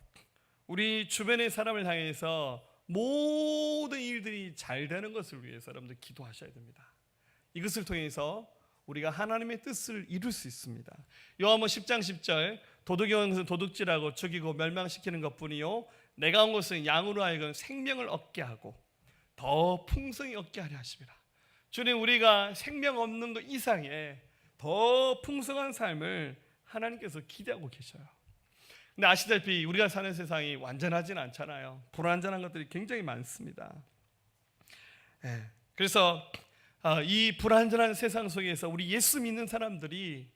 C: 우리 주변의 사람을 향해서 모든 일들이 잘 되는 것을 위해서 여러분들 기도하셔야 됩니다. 이것을 통해서 우리가 하나님의 뜻을 이룰 수 있습니다. 요한복음 10장 10절 도둑이 온 것은 도둑질하고 죽이고 멸망시키는 것뿐이요 내가 온 것은 양으로 하여금 생명을 얻게 하고 더 풍성히 얻게 하려 하심이라. 주님, 우리가 생명 없는 것 이상의 더 풍성한 삶을 하나님께서 기대하고 계셔요. 근데 아시다시피 우리가 사는 세상이 완전하진 않잖아요. 불완전한 것들이 굉장히 많습니다. 그래서 이 불완전한 세상 속에서 우리 예수 믿는 사람들이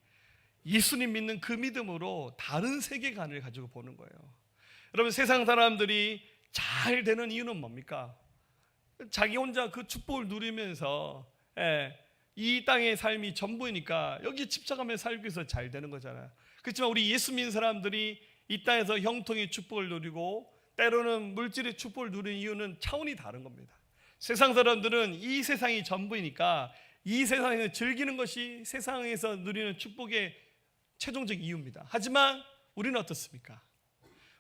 C: 예수님 믿는 그 믿음으로 다른 세계관을 가지고 보는 거예요. 여러분 세상 사람들이 잘 되는 이유는 뭡니까? 자기 혼자 그 축복을 누리면서 이 땅의 삶이 전부이니까 여기 집착하며 살기 위해서 잘 되는 거잖아요. 그렇지만 우리 예수 믿는 사람들이 이 땅에서 형통의 축복을 누리고 때로는 물질의 축복을 누리는 이유는 차원이 다른 겁니다. 세상 사람들은 이 세상이 전부이니까 이 세상에서 즐기는 것이 세상에서 누리는 축복의 최종적 이유입니다. 하지만 우리는 어떻습니까?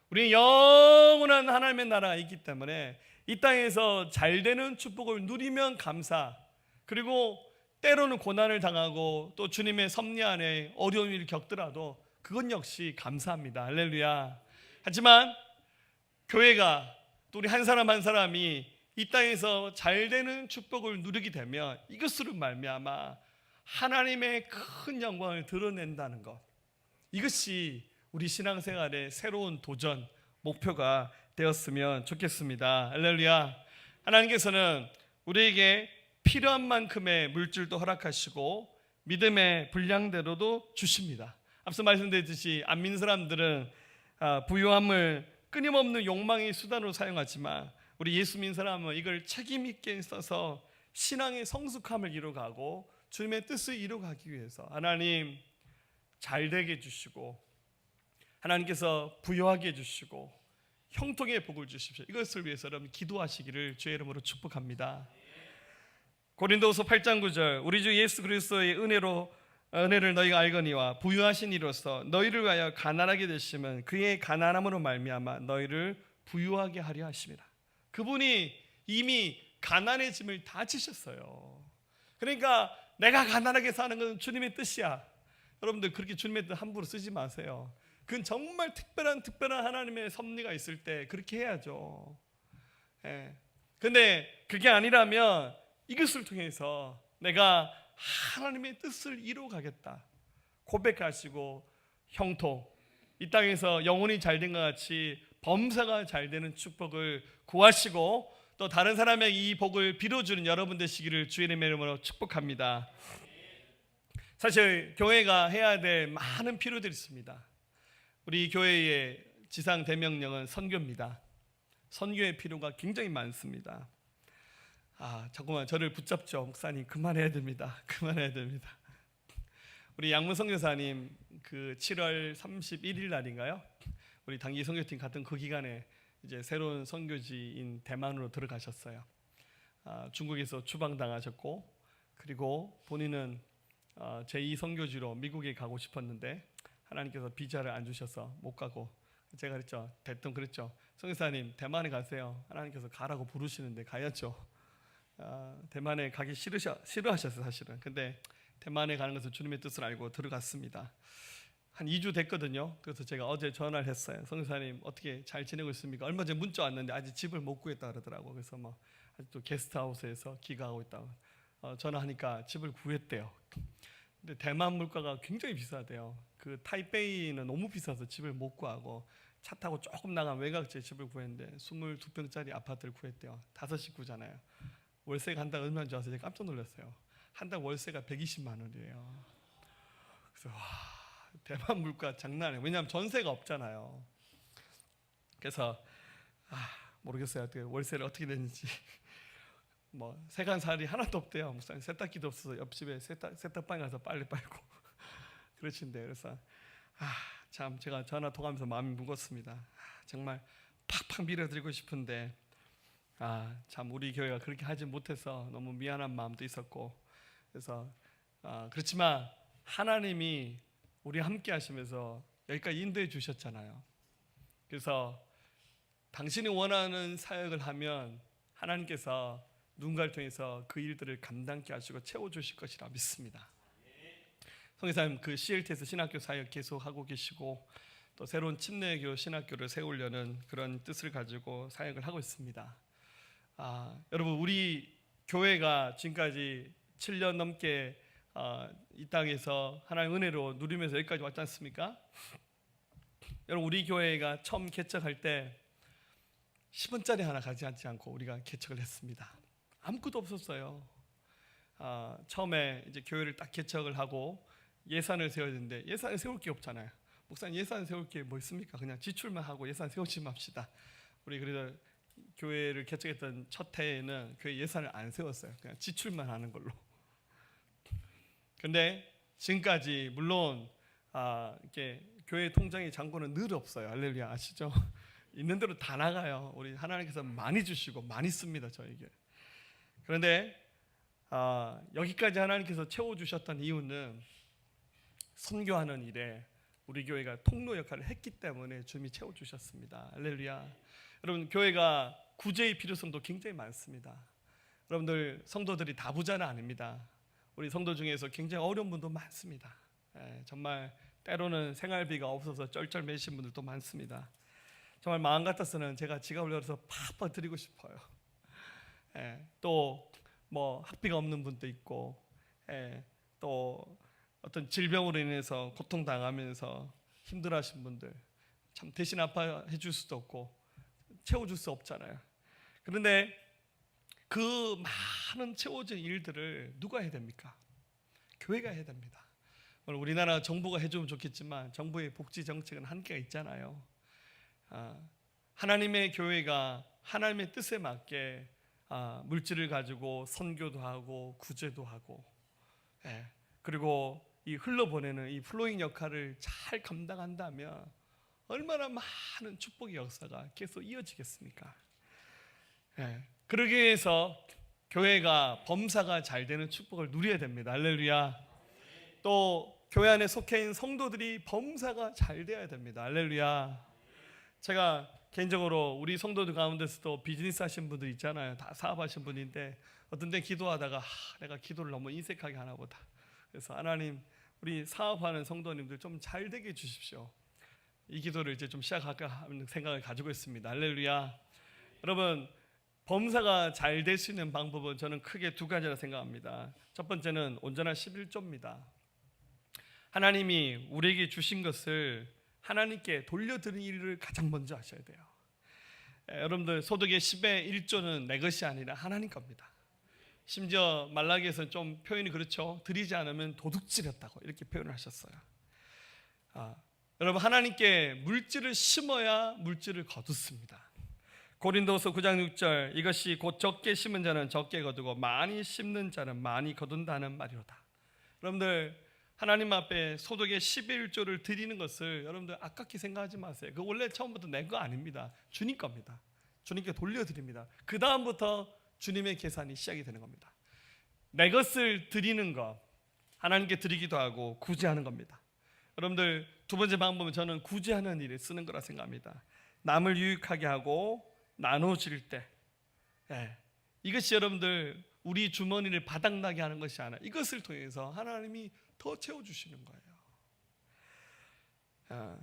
C: 우리는 영원한 하나님의 나라가 있기 때문에 이 땅에서 잘 되는 축복을 누리면 감사, 그리고 때로는 고난을 당하고 또 주님의 섭리 안에 어려운 일을 겪더라도 그건 역시 감사합니다. 할렐루야. 하지만 교회가 또 우리 한 사람 한 사람이 이 땅에서 잘 되는 축복을 누리게 되면 이것으로 말미암아 하나님의 큰 영광을 드러낸다는 것, 이것이 우리 신앙생활의 새로운 도전, 목표가 되었으면 좋겠습니다. 할렐루야. 하나님께서는 우리에게 필요한 만큼의 물질도 허락하시고 믿음의 분량대로도 주십니다. 앞서 말씀드렸듯이 안 믿는 사람들은 부유함을 끊임없는 욕망의 수단으로 사용하지만 우리 예수 믿는 사람은 이걸 책임 있게 써서 신앙의 성숙함을 이루어가고 주님의 뜻을 이루어가기 위해서 하나님 잘되게 해주시고 하나님께서 부유하게 해주시고 형통의 복을 주십시오. 이것을 위해서 여러분 기도하시기를 주의 이름으로 축복합니다. 고린도후서 8장 9절 우리 주 예수 그리스도의 은혜를 너희가 알거니와 부유하신 이로써 너희를 위하여 가난하게 되시면 그의 가난함으로 말미암아 너희를 부유하게 하려 하심이라. 그분이 이미 가난의 짐을 다 지셨어요. 그러니까 내가 가난하게 사는 건 주님의 뜻이야. 여러분들 그렇게 주님의 뜻 함부로 쓰지 마세요. 그건 정말 특별한 하나님의 섭리가 있을 때 그렇게 해야죠. 근데 그게 아니라면 이것을 통해서 내가 하나님의 뜻을 이루어가겠다 고백하시고 형통, 이 땅에서 영혼이 잘된 것 같이 범사가 잘되는 축복을 구하시고 또 다른 사람에게 이 복을 빌어주는 여러분 되시기를 주의 이름으로 축복합니다. 사실 교회가 해야 될 많은 필요들이 있습니다. 우리 교회의 지상 대명령은 선교입니다. 선교의 필요가 굉장히 많습니다. 자꾸만 저를 붙잡죠. 목사님 그만해야 됩니다. 그만해야 됩니다. 우리 양문 선교사님 그 7월 31일 날인가요? 우리 단기 선교팀 같은 그 기간에 이제 새로운 선교지인 대만으로 들어가셨어요. 중국에서 추방당하셨고 그리고 본인은 제2 선교지로 미국에 가고 싶었는데 하나님께서 비자를 안 주셔서 못 가고 제가 대뜸 그랬죠. 선교사님 대만에 가세요. 하나님께서 가라고 부르시는데 가야죠. 대만에 가기 싫어하셨어요 사실은. 근데 대만에 가는 것을 주님의 뜻을 알고 들어갔습니다. 한 2주 됐거든요. 그래서 제가 어제 전화를 했어요. 선교사님 어떻게 잘 지내고 있습니까? 얼마 전에 문자 왔는데 아직 집을 못 구했다 그러더라고. 그래서 아직도 게스트하우스에서 기가하고 있다고 전화하니까 집을 구했대요. 근데 대만 물가가 굉장히 비싸대요. 그 타이베이는 너무 비싸서 집을 못 구하고 차 타고 조금 나간 외곽지에 집을 구했는데 22평짜리 아파트를 구했대요. 5식구잖아요. 월세가 한 달 얼마인 줄 아세요? 제가 깜짝 놀랐어요. 한 달 월세가 120만 원이에요. 그래서 대만 물가 장난 아니에요. 왜냐하면 전세가 없잖아요. 그래서 모르겠어요. 어떻게 월세를 어떻게 되는지. 세간살이 하나도 없대요. 목사님 세탁기도 없어서 옆집에 세탁방에 가서 빨래 빨고 그러신데 그래서 참 제가 전화 통화하면서 마음이 무겁습니다. 정말 팍팍 밀어드리고 싶은데 참 우리 교회가 그렇게 하지 못해서 너무 미안한 마음도 있었고 그래서 그렇지만 하나님이 우리 함께 하시면서 여기까지 인도해 주셨잖아요. 그래서 당신이 원하는 사역을 하면 하나님께서 누군가를 통해서 그 일들을 감당케 하시고 채워주실 것이라 믿습니다. 성교사님 그 CLT에서 신학교 사역 계속하고 계시고 또 새로운 침례교 신학교를 세우려는 그런 뜻을 가지고 사역을 하고 있습니다. 여러분 우리 교회가 지금까지 7년 넘게 이 땅에서 하나님의 은혜로 누리면서 여기까지 왔지 않습니까? 여러분 우리 교회가 처음 개척할 때 10원짜리 하나 가져가지 않고 우리가 개척을 했습니다. 아무것도 없었어요. 처음에 이제 교회를 딱 개척을 하고 예산을 세워야 되는데 예산을 세울 게 없잖아요. 목사님 예산 세울 게 뭐 있습니까? 그냥 지출만 하고 예산 세우지 맙시다. 우리 그래서 교회를 개척했던 첫 해에는 교회 예산을 안 세웠어요. 그냥 지출만 하는 걸로. 근데 지금까지 물론 이렇게 교회 통장의 잔고는 늘 없어요. 할렐루야 아시죠? 있는 대로 다 나가요. 우리 하나님께서 많이 주시고 많이 씁니다 저에게. 그런데 여기까지 하나님께서 채워주셨던 이유는 선교하는 일에 우리 교회가 통로 역할을 했기 때문에 주님이 채워주셨습니다. 할렐루야. 여러분 교회가 구제의 필요성도 굉장히 많습니다. 여러분들 성도들이 다 부자는 아닙니다. 우리 성도 중에서 굉장히 어려운 분도 많습니다. 정말 때로는 생활비가 없어서 쩔쩔매신 분들도 많습니다. 정말 마음 같아서는 제가 지갑을 열어서 팍팍 드리고 싶어요. 또 학비가 없는 분도 있고 또 어떤 질병으로 인해서 고통당하면서 힘들어하신 분들 참 대신 아파해 줄 수도 없고 채워줄 수 없잖아요. 그런데 그 많은 채워진 일들을 누가 해야 됩니까? 교회가 해야 됩니다. 오늘 우리나라 정부가 해주면 좋겠지만 정부의 복지 정책은 한계가 있잖아요. 하나님의 교회가 하나님의 뜻에 맞게 물질을 가지고 선교도 하고 구제도 하고, 그리고 이 흘러보내는 이 플로잉 역할을 잘 감당한다면 얼마나 많은 축복의 역사가 계속 이어지겠습니까? 그러기 위해서 교회가 범사가 잘 되는 축복을 누려야 됩니다. 할렐루야. 또 교회 안에 속해 있는 성도들이 범사가 잘 되어야 됩니다. 할렐루야. 제가 개인적으로 우리 성도들 가운데서도 비즈니스 하신 분들 있잖아요. 다 사업하신 분인데 어떤 때 기도하다가 내가 기도를 너무 인색하게 하나 보다. 그래서 하나님, 우리 사업하는 성도님들 좀 잘 되게 해주십시오. 이 기도를 이제 좀 시작할까 하는 생각을 가지고 있습니다. 할렐루야. 여러분, 범사가 잘 될 수 있는 방법은 저는 크게 두 가지라 생각합니다. 첫 번째는 온전한 11조입니다. 하나님이 우리에게 주신 것을 하나님께 돌려드리는 일을 가장 먼저 하셔야 돼요. 여러분들, 소득의 10의 1조는 내 것이 아니라 하나님 겁니다. 심지어 말라기에서는 좀 표현이 그렇죠. 드리지 않으면 도둑질했다고 이렇게 표현을 하셨어요. 여러분, 하나님께 물질을 심어야 물질을 거두습니다. 고린도서 9장 6절, 이것이 곧 적게 심은 자는 적게 거두고 많이 심는 자는 많이 거둔다는 말이로다. 여러분들, 하나님 앞에 소득의 11조를 드리는 것을 여러분들 아깝게 생각하지 마세요. 그 원래 처음부터 내 거 아닙니다. 주님 겁니다. 주님께 돌려드립니다. 그 다음부터 주님의 계산이 시작이 되는 겁니다. 내 것을 드리는 것, 하나님께 드리기도 하고 구제하는 겁니다. 여러분들, 두 번째 방법은 저는 구제하는 일에 쓰는 거라 생각합니다. 남을 유익하게 하고 나눠줄 때, 이것이 여러분들 우리 주머니를 바닥나게 하는 것이 아니라 이것을 통해서 하나님이 더 채워주시는 거예요.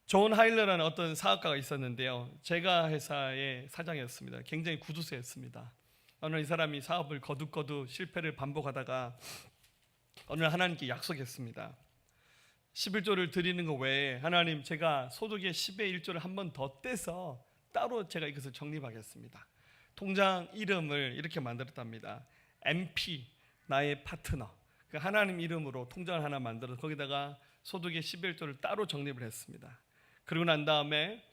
C: 존 하일러라는 어떤 사업가가 있었는데요, 제가 회사의 사장이었습니다. 굉장히 구두쇠였습니다. 어느 이 사람이 사업을 거듭 실패를 반복하다가 어느 날 하나님께 약속했습니다. 11조를 드리는 것 외에 하나님, 제가 소득의 10의 1조를 한 번 더 떼서 따로 제가 이것을 적립하겠습니다. 통장 이름을 이렇게 만들었답니다. MP, 나의 파트너. 그 하나님 이름으로 통장을 하나 만들어서 거기다가 소득의 11조를 따로 적립을 했습니다. 그리고 난 다음에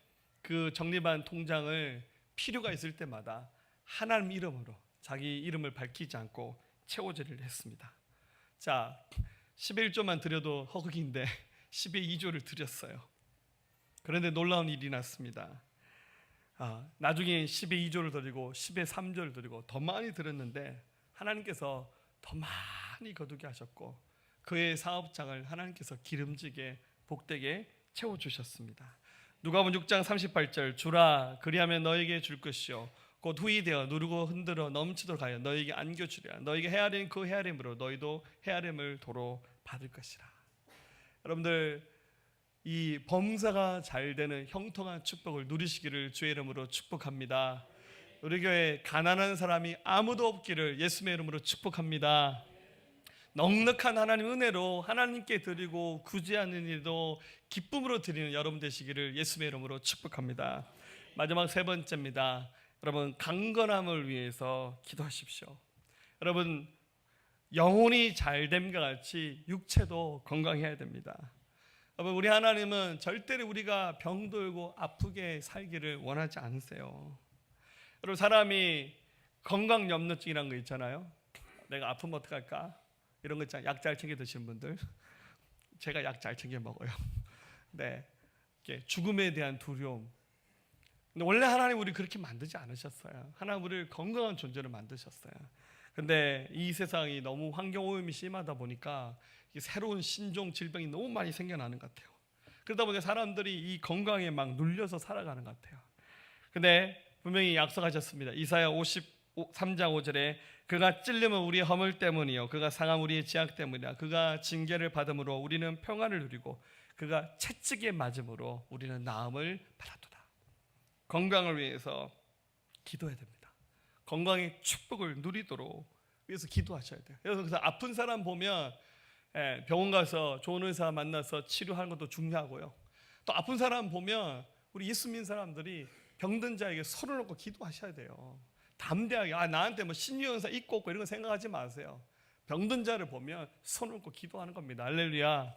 C: 그 적립한 통장을 필요가 있을 때마다 하나님 이름으로 자기 이름을 밝히지 않고 채워제를 했습니다. 자, 11조만 드려도 허극인데 10의 2조를 드렸어요. 그런데 놀라운 일이 났습니다. 나중에 10의 2조를 드리고 10의 3조를 드리고 더 많이 드렸는데 하나님께서 더 많이 거두게 하셨고 그의 사업장을 하나님께서 기름지게 복되게 채워주셨습니다. 누가복음 6장 38절, 주라 그리하면 너에게 줄 것이요 곧 후이 되어 누르고 흔들어 넘치도록 하여 너에게 안겨주리라. 너에게 헤아린 그 헤아림으로 너희도 헤아림을 도로 받을 것이라. 여러분들, 이 범사가 잘 되는 형통한 축복을 누리시기를 주의 이름으로 축복합니다. 우리 교회 가난한 사람이 아무도 없기를 예수님의 이름으로 축복합니다. 넉넉한 하나님 은혜로 하나님께 드리고 구제하는 일도 기쁨으로 드리는 여러분 되시기를 예수님의 이름으로 축복합니다. 마지막 세 번째입니다. 여러분, 강건함을 위해서 기도하십시오. 여러분, 영혼이 잘됨과 같이 육체도 건강해야 됩니다. 여러분, 우리 하나님은 절대로 우리가 병들고 아프게 살기를 원하지 않으세요. 여러분, 사람이 건강염려증이라는 거 있잖아요. 내가 아프면 어떡할까? 이런 거 있잖아요. 약 잘 챙겨 드시는 분들. 제가 약 잘 챙겨 먹어요. 네, 죽음에 대한 두려움. 근데 원래 하나님 우리 그렇게 만들지 않으셨어요. 하나님 우리를 건강한 존재로 만드셨어요. 근데 이 세상이 너무 환경 오염이 심하다 보니까 새로운 신종 질병이 너무 많이 생겨나는 것 같아요. 그러다 보니까 사람들이 이 건강에 막 눌려서 살아가는 것 같아요. 근데 분명히 약속하셨습니다. 이사야 53장 5절에 그가 찔림은 우리의 허물 때문이요 그가 상함 우리의 지악 때문이라. 그가 징계를 받음으로 우리는 평안을 누리고 그가 채찍에 맞음으로 우리는 나음을 받았도다. 건강을 위해서 기도해야 됩니다. 건강의 축복을 누리도록 위해서 기도하셔야 돼요. 그래서 아픈 사람 보면 병원 가서 좋은 의사 만나서 치료하는 것도 중요하고요. 또 아픈 사람 보면 우리 예수 믿는 사람들이 병든 자에게 손을 놓고 기도하셔야 돼요. 담대하게 나한테 뭐 신유형사 있고 없고 이런 거 생각하지 마세요. 병든 자를 보면 손을 얹고 기도하는 겁니다. 할렐루야.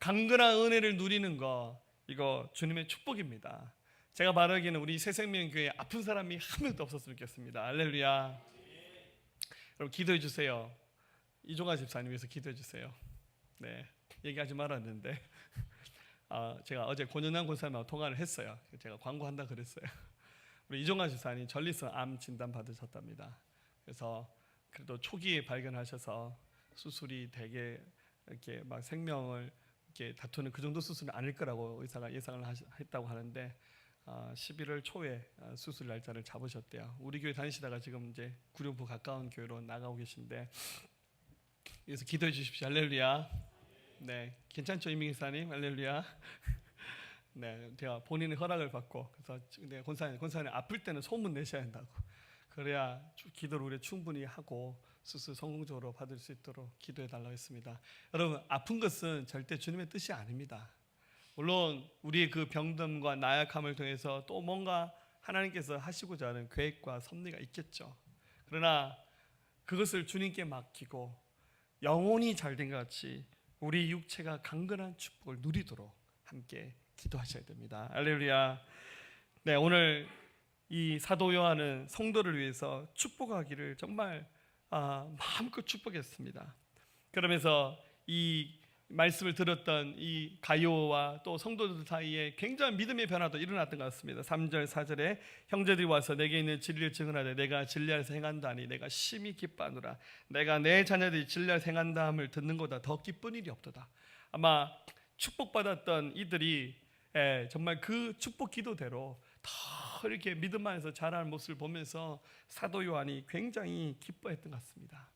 C: 강건한 은혜를 누리는 거, 이거 주님의 축복입니다. 제가 바라기는 우리 새생명교회에 아픈 사람이 한 명도 없었으면 좋겠습니다. 할렐루야. 여러분 기도해 주세요. 이종아 집사님 위해서 기도해 주세요. 네, 얘기하지 말았는데 제가 어제 권현남 권사님하고 통화를 했어요. 제가 광고한다 그랬어요. 우리 이종아 집사님 전립선 암 진단 받으셨답니다. 그래서 그래도 초기에 발견하셔서 수술이 되게 이렇게 막 생명을 이렇게 다투는 그 정도 수술은 아닐 거라고 의사가 예상을 했다고 하는데 11월 초에 수술 날짜를 잡으셨대요. 우리 교회 다니시다가 지금 이제 구룡포 가까운 교회로 나가고 계신데 그래서 기도해 주십시오. 할렐루야. 네, 괜찮죠 이민기 사님? 할렐루야. 네, 제가 본인의 허락을 받고 그래서 네, 권사님 아플 때는 소문 내셔야 한다고. 그래야 기도를 우리 충분히 하고 수술 성공적으로 받을 수 있도록 기도해 달라고 했습니다. 여러분 아픈 것은 절대 주님의 뜻이 아닙니다. 물론 우리의 그 병듦과 나약함을 통해서 또 뭔가 하나님께서 하시고자 하는 계획과 섭리가 있겠죠. 그러나 그것을 주님께 맡기고 영혼이 잘된 것 같이 우리 육체가 강건한 축복을 누리도록 함께 기도하셔야 됩니다. 할렐루야. 네, 오늘 이 사도 요한은 성도를 위해서 축복하기를 정말 마음껏 축복했습니다. 그러면서 이 말씀을 들었던 이 가이오와 또 성도들 사이에 굉장한 믿음의 변화도 일어났던 것 같습니다. 3절 4절에 형제들이 와서 내게 있는 진리를 증언하되 내가 진리 안에서 행한다니 내가 심히 기뻐하노라. 내가 내 자녀들이 진리 안에서 행한다함을 듣는 것보다 더 기쁜 일이 없도다. 아마 축복받았던 이들이 정말 그 축복 기도대로 더 이렇게 믿음 안에서 자라는 모습을 보면서 사도 요한이 굉장히 기뻐했던 것 같습니다.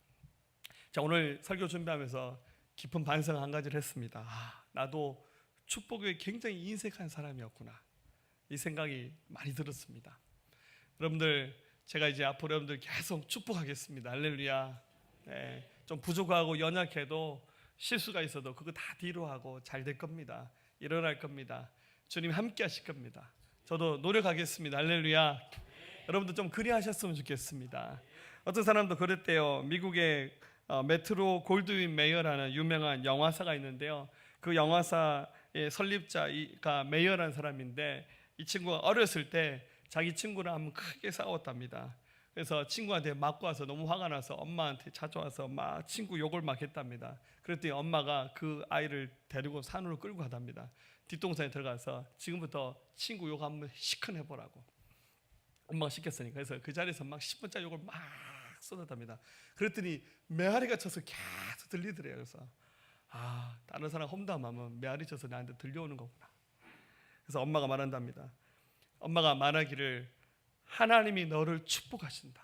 C: 자, 오늘 설교 준비하면서 깊은 반성 한 가지를 했습니다. 나도 축복에 굉장히 인색한 사람이었구나. 이 생각이 많이 들었습니다. 여러분들 제가 이제 앞으로 여러분들 계속 축복하겠습니다. 할렐루야. 네, 좀 부족하고 연약해도 실수가 있어도 그거 다 뒤로 하고 잘 될 겁니다. 일어날 겁니다. 주님 함께 하실 겁니다. 저도 노력하겠습니다. 할렐루야. 여러분도 좀 그리하셨으면 좋겠습니다. 어떤 사람도 그랬대요. 미국의 메트로 골드윈 메이어라는 유명한 영화사가 있는데요. 그 영화사의 설립자가 메이어라는 사람인데 이 친구가 어렸을 때 자기 친구랑 한번 크게 싸웠답니다. 그래서 친구한테 맞고 와서 너무 화가 나서 엄마한테 찾아와서 막 친구 욕을 막 했답니다. 그랬더니 엄마가 그 아이를 데리고 산으로 끌고 가답니다. 뒷동산에 들어가서 지금부터 친구 욕 한번 시큰 해보라고 엄마가 시켰으니까. 그래서 그 자리에서 막 10분짜리 욕을 막 쏟았답니다. 그랬더니 메아리가 쳐서 계속 들리더래요. 그래서 다른 사람 험담하면 메아리 쳐서 나한테 들려오는 거구나. 그래서 엄마가 말한답니다. 엄마가 말하기를 하나님이 너를 축복하신다.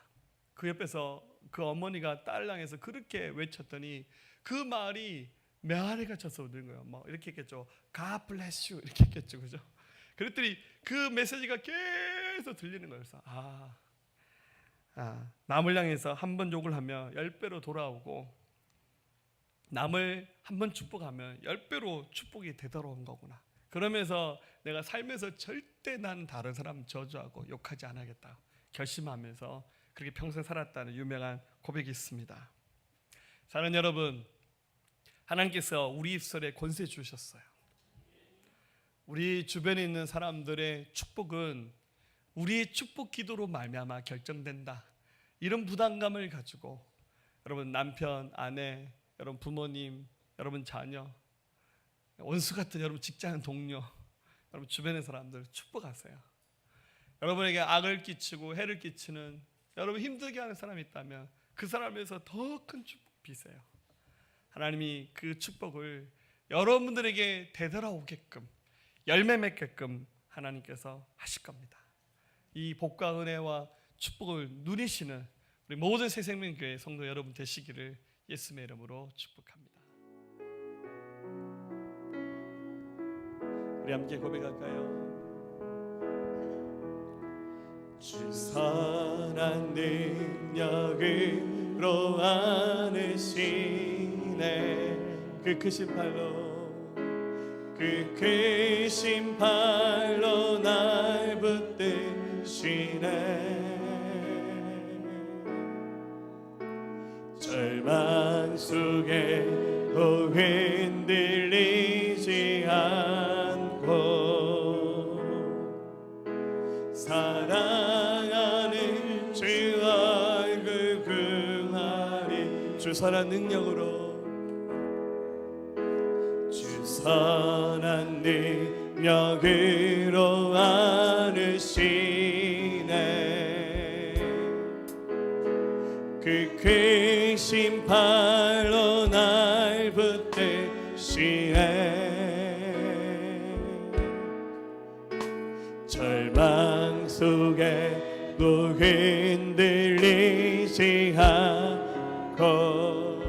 C: 그 옆에서 그 어머니가 딸랑해서 그렇게 외쳤더니 그 말이 메아리가 쳐서 들은 거예요. 뭐 이렇게 했겠죠. God bless you 이렇게 했겠죠, 그죠? 그랬더니 그 메시지가 계속 들리는 거예요. 그래서 남을 향해서 한 번 욕을 하면 10배로 돌아오고 남을 한 번 축복하면 10배로 축복이 되돌아온 거구나. 그러면서 내가 살면서 절대 난 다른 사람 저주하고 욕하지 않겠다 결심하면서 그렇게 평생 살았다는 유명한 고백이 있습니다. 사랑하는 여러분, 하나님께서 우리 입술에 권세 주셨어요. 우리 주변에 있는 사람들의 축복은 우리의 축복 기도로 말미암아 결정된다. 이런 부담감을 가지고 여러분 남편, 아내, 여러분 부모님, 여러분 자녀, 원수 같은 여러분 직장 동료, 여러분 주변의 사람들 축복하세요. 여러분에게 악을 끼치고 해를 끼치는 여러분 힘들게 하는 사람이 있다면 그 사람에서 더 큰 축복 비세요. 하나님이 그 축복을 여러분들에게 되돌아오게끔 열매 맺게끔 하나님께서 하실 겁니다. 이 복과 은혜와 축복을 누리시는 우리 모든 새생명교회 성도 여러분 되시기를 예수님의 이름으로 축복합니다. 우리 함께 고백할까요? 주 선한 능력으로 안으시네 그 크신 팔로 날 붙드시네
E: 절망 속에 또 흔들리지 않고 사랑하는 주 얼굴 구하리. 주 선한 능력으로 주 선한 능력으로 안으시네. 그 크신 팔로 날 붙드시네. 절망 속에 또 흔들리지 않고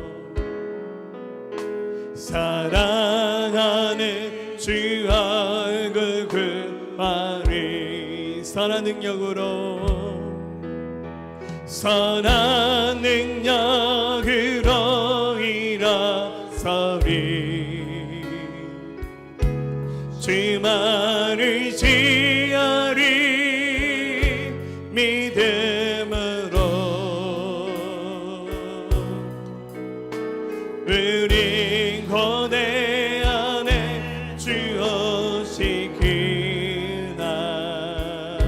E: 사랑하는 주 얼굴 구하리. 선한 능력으로 선한 능력으로 일어서리. 주만을 지으리 믿음으로. 우린 고대 안에 주 오시기 날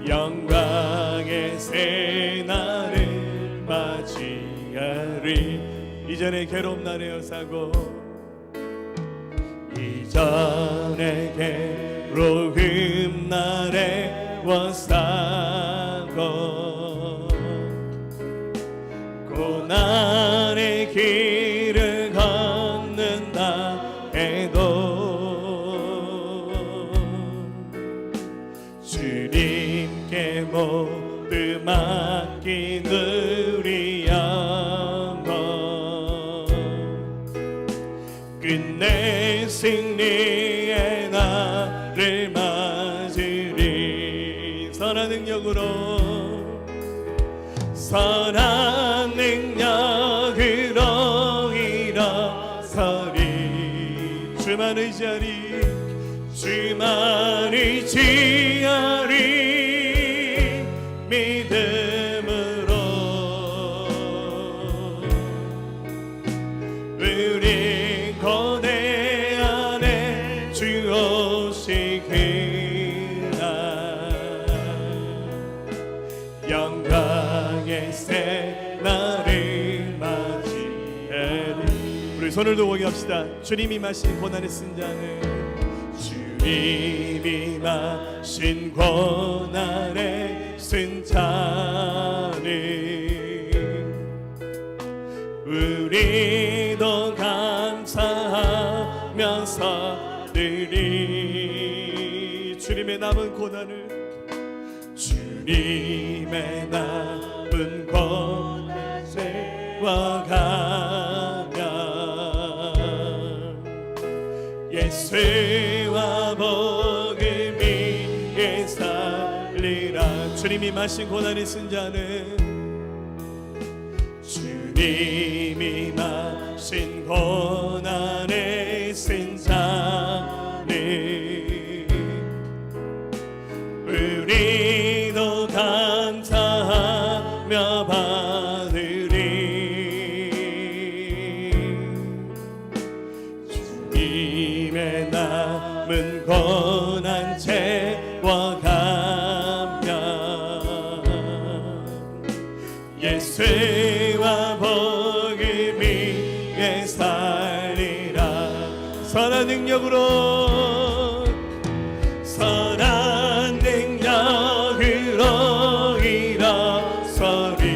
E: 영광의 새날을 맞이하리. 이전의 괴로움 날에 어사고 이전의 괴로움 날에 워싸고 고난의 길을 걷는다 해도 주님께 모두 맡긴 우리 영혼 끝내 승리의 날을 맞으리. 선한 능력으로 선한 능력으로 일어서리. 주만 의지하리. 주만 의지하리 믿음으로. 우리 고대 안에 주 오시기 날 영광의 새날을 맞이하리. 우리 손을 들고 합시다. 주님이 마신 고난의 쓴 잔을 주님이 마신 고난의 쓴 잔을 우리도 감사하면서 드리. 주님의 남은 고난을 주님의 남은 고난을 세워가며 예수와 복음 위에 살리라. 주님이 마신 고난의 쓴 잔은 주님이 마신 고난의 쓴 잔을 우리도 감사하며 받으리. 주님의 남은 고난 채워가며 예수와 복음 위에 살리라. 선한 능력으로 선한 능력으로 일어서리.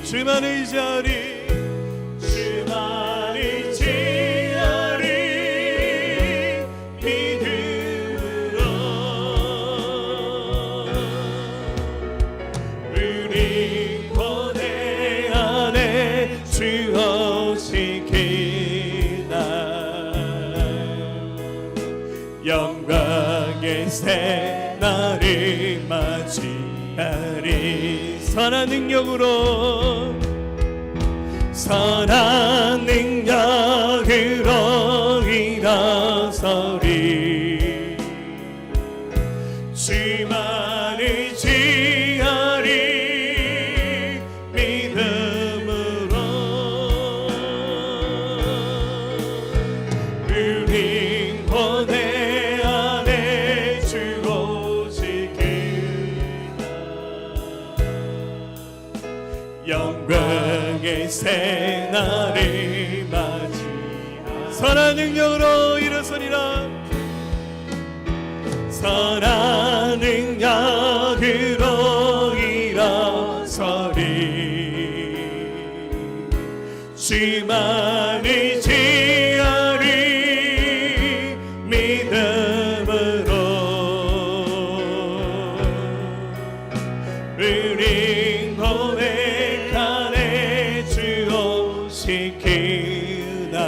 E: 주만 의지하리. 주만 의지하리 믿음으로. 우리 고대 안에 주 오시기 날 영광의 새날을 맞이하리. 선한 능력으로 선한 능력으로 일어서리. 주만 의지하리 믿음 영광의 새날을 맞이하리. 선한 능력으로 일어서리라. 선한 능력으로 일어서리. 주만을 지으리 믿음으로. 우린 고백하네 주 오실 그날.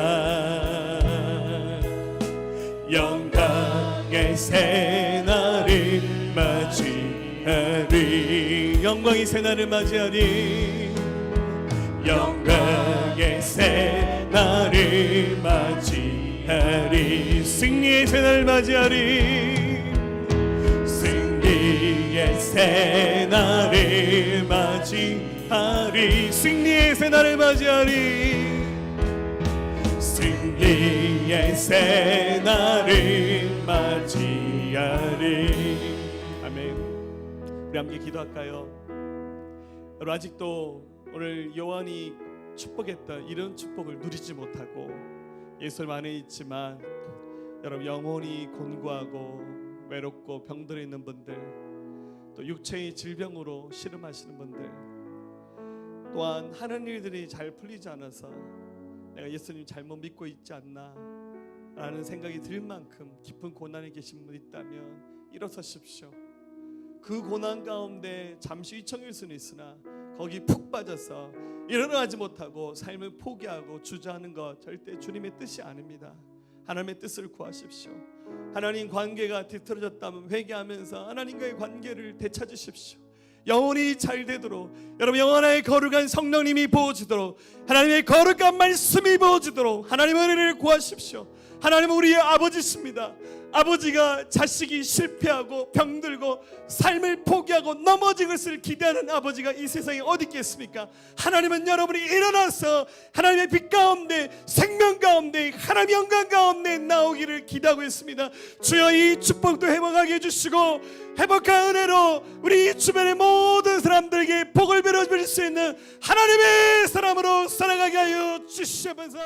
E: 영광의 새날을 맞이하리. 영광의 새날을 맞이하리. 영광의 새날을 맞이하리. 승리의 새날을 맞이하리. 승리의 새날을 맞이하리. 승리의 새날을 맞이하리. 승리의 새날을 맞이하리. 아멘. 우리 함께 기도할까요? 여러분, 아직도 오늘 요한이 축복했던 이런 축복을 누리지 못하고 예수님 안에 있지만 여러분 영혼이 곤고하고 외롭고 병들어 있는 분들, 또 육체의 질병으로 시름하시는 분들, 또한 하는 일들이 잘 풀리지 않아서 내가 예수님 잘못 믿고 있지 않나 라는 생각이 들 만큼 깊은 고난에 계신 분 있다면 일어서십시오. 그 고난 가운데 잠시 위청일 수는 있으나 거기 푹 빠져서 일어나지 못하고 삶을 포기하고 주저하는 것 절대 주님의 뜻이 아닙니다. 하나님의 뜻을 구하십시오. 하나님 관계가 뒤틀어졌다면 회개하면서 하나님과의 관계를 되찾으십시오. 영혼이 잘 되도록, 여러분 영혼의 거룩한 성령님이 부어주도록, 하나님의 거룩한 말씀이 부어주도록 하나님의 은혜를 구하십시오. 하나님은 우리의 아버지십니다. 아버지가 자식이 실패하고 병들고 삶을 포기하고 넘어진 것을 기대하는 아버지가 이 세상에 어디 있겠습니까? 하나님은 여러분이 일어나서 하나님의 빛 가운데, 생명 가운데, 하나님의 영광 가운데 나오기를 기대하고 있습니다. 주여, 이 축복도 회복하게 해주시고 회복한 은혜로 우리 주변의 모든 사람들에게 복을 빌어줄 수 있는 하나님의 사람으로 살아가게 하여 주시면서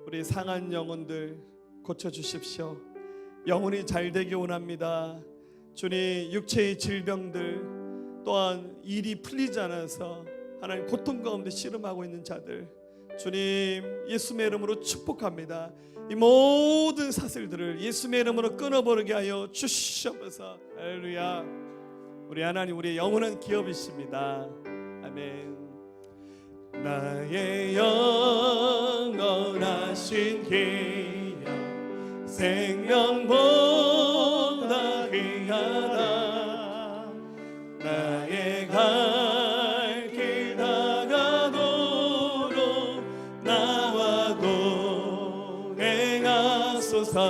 E: 우리 상한 영혼들 고쳐주십시오. 영혼이 잘 되기 원합니다. 주님, 육체의 질병들, 또한 일이 풀리지 않아서 하나님 고통 가운데 씨름하고 있는 자들, 주님 예수의 이름으로 축복합니다. 이 모든 사슬들을 예수의 이름으로 끊어버리게 하여 주시옵소서. 할렐루야. 우리 하나님, 우리의 영원한 기업이십니다. 아멘. 나의 영원하신 기업, 생명보다 귀하다. 나의 갈 길 다가도록 나와 동행하소서.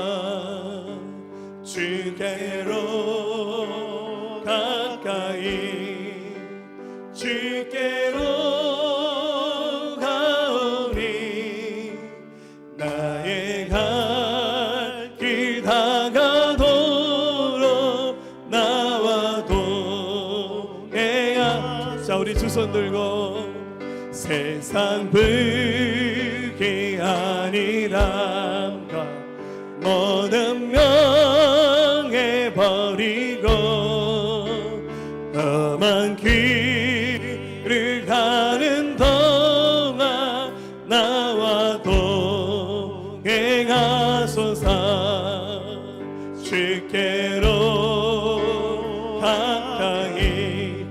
E: 주께로 가까이, 주께로 가오니. 나의 갈 길 다가도록 나와 동행하. 자, 우리 두 손 들고 세상 불기 아니란가 모든 명해버리고 험한 길을 가는 동안 나와 동행하소서. 주께로 가까이,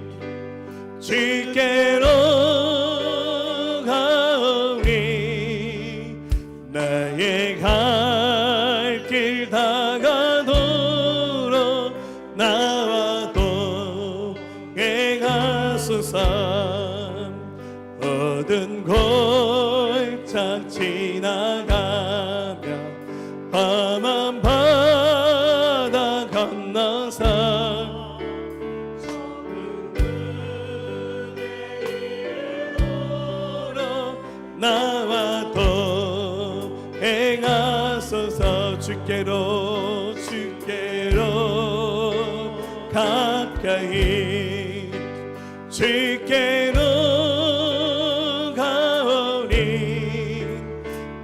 E: 주께로 가오니. 나의 갈 길 다가도록 나와 동행하소서. 모든 골짝 지나가며 험한 바다 건너서 나와 동행하소서. 주께로, 주께로 가까이, 주께로 가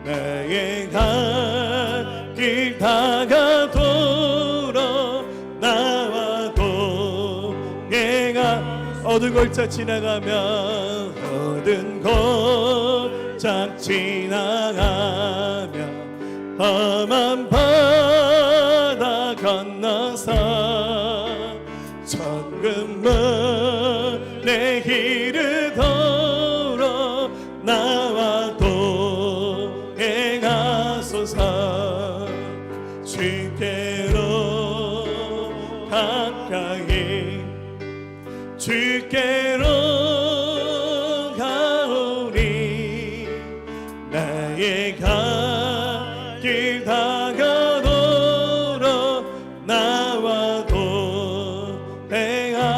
E: 나의 갈 길 다가도록 나와 동행하. 어두운 골짜 지나가면 어두운 골짜 지나가며 험한 바다 건너서 천금문 내 길을 걸어 나와 동행하소서. 주께로 가까이 주께로 가오니 나의 갈 길 다가도록 나와 동행하소서.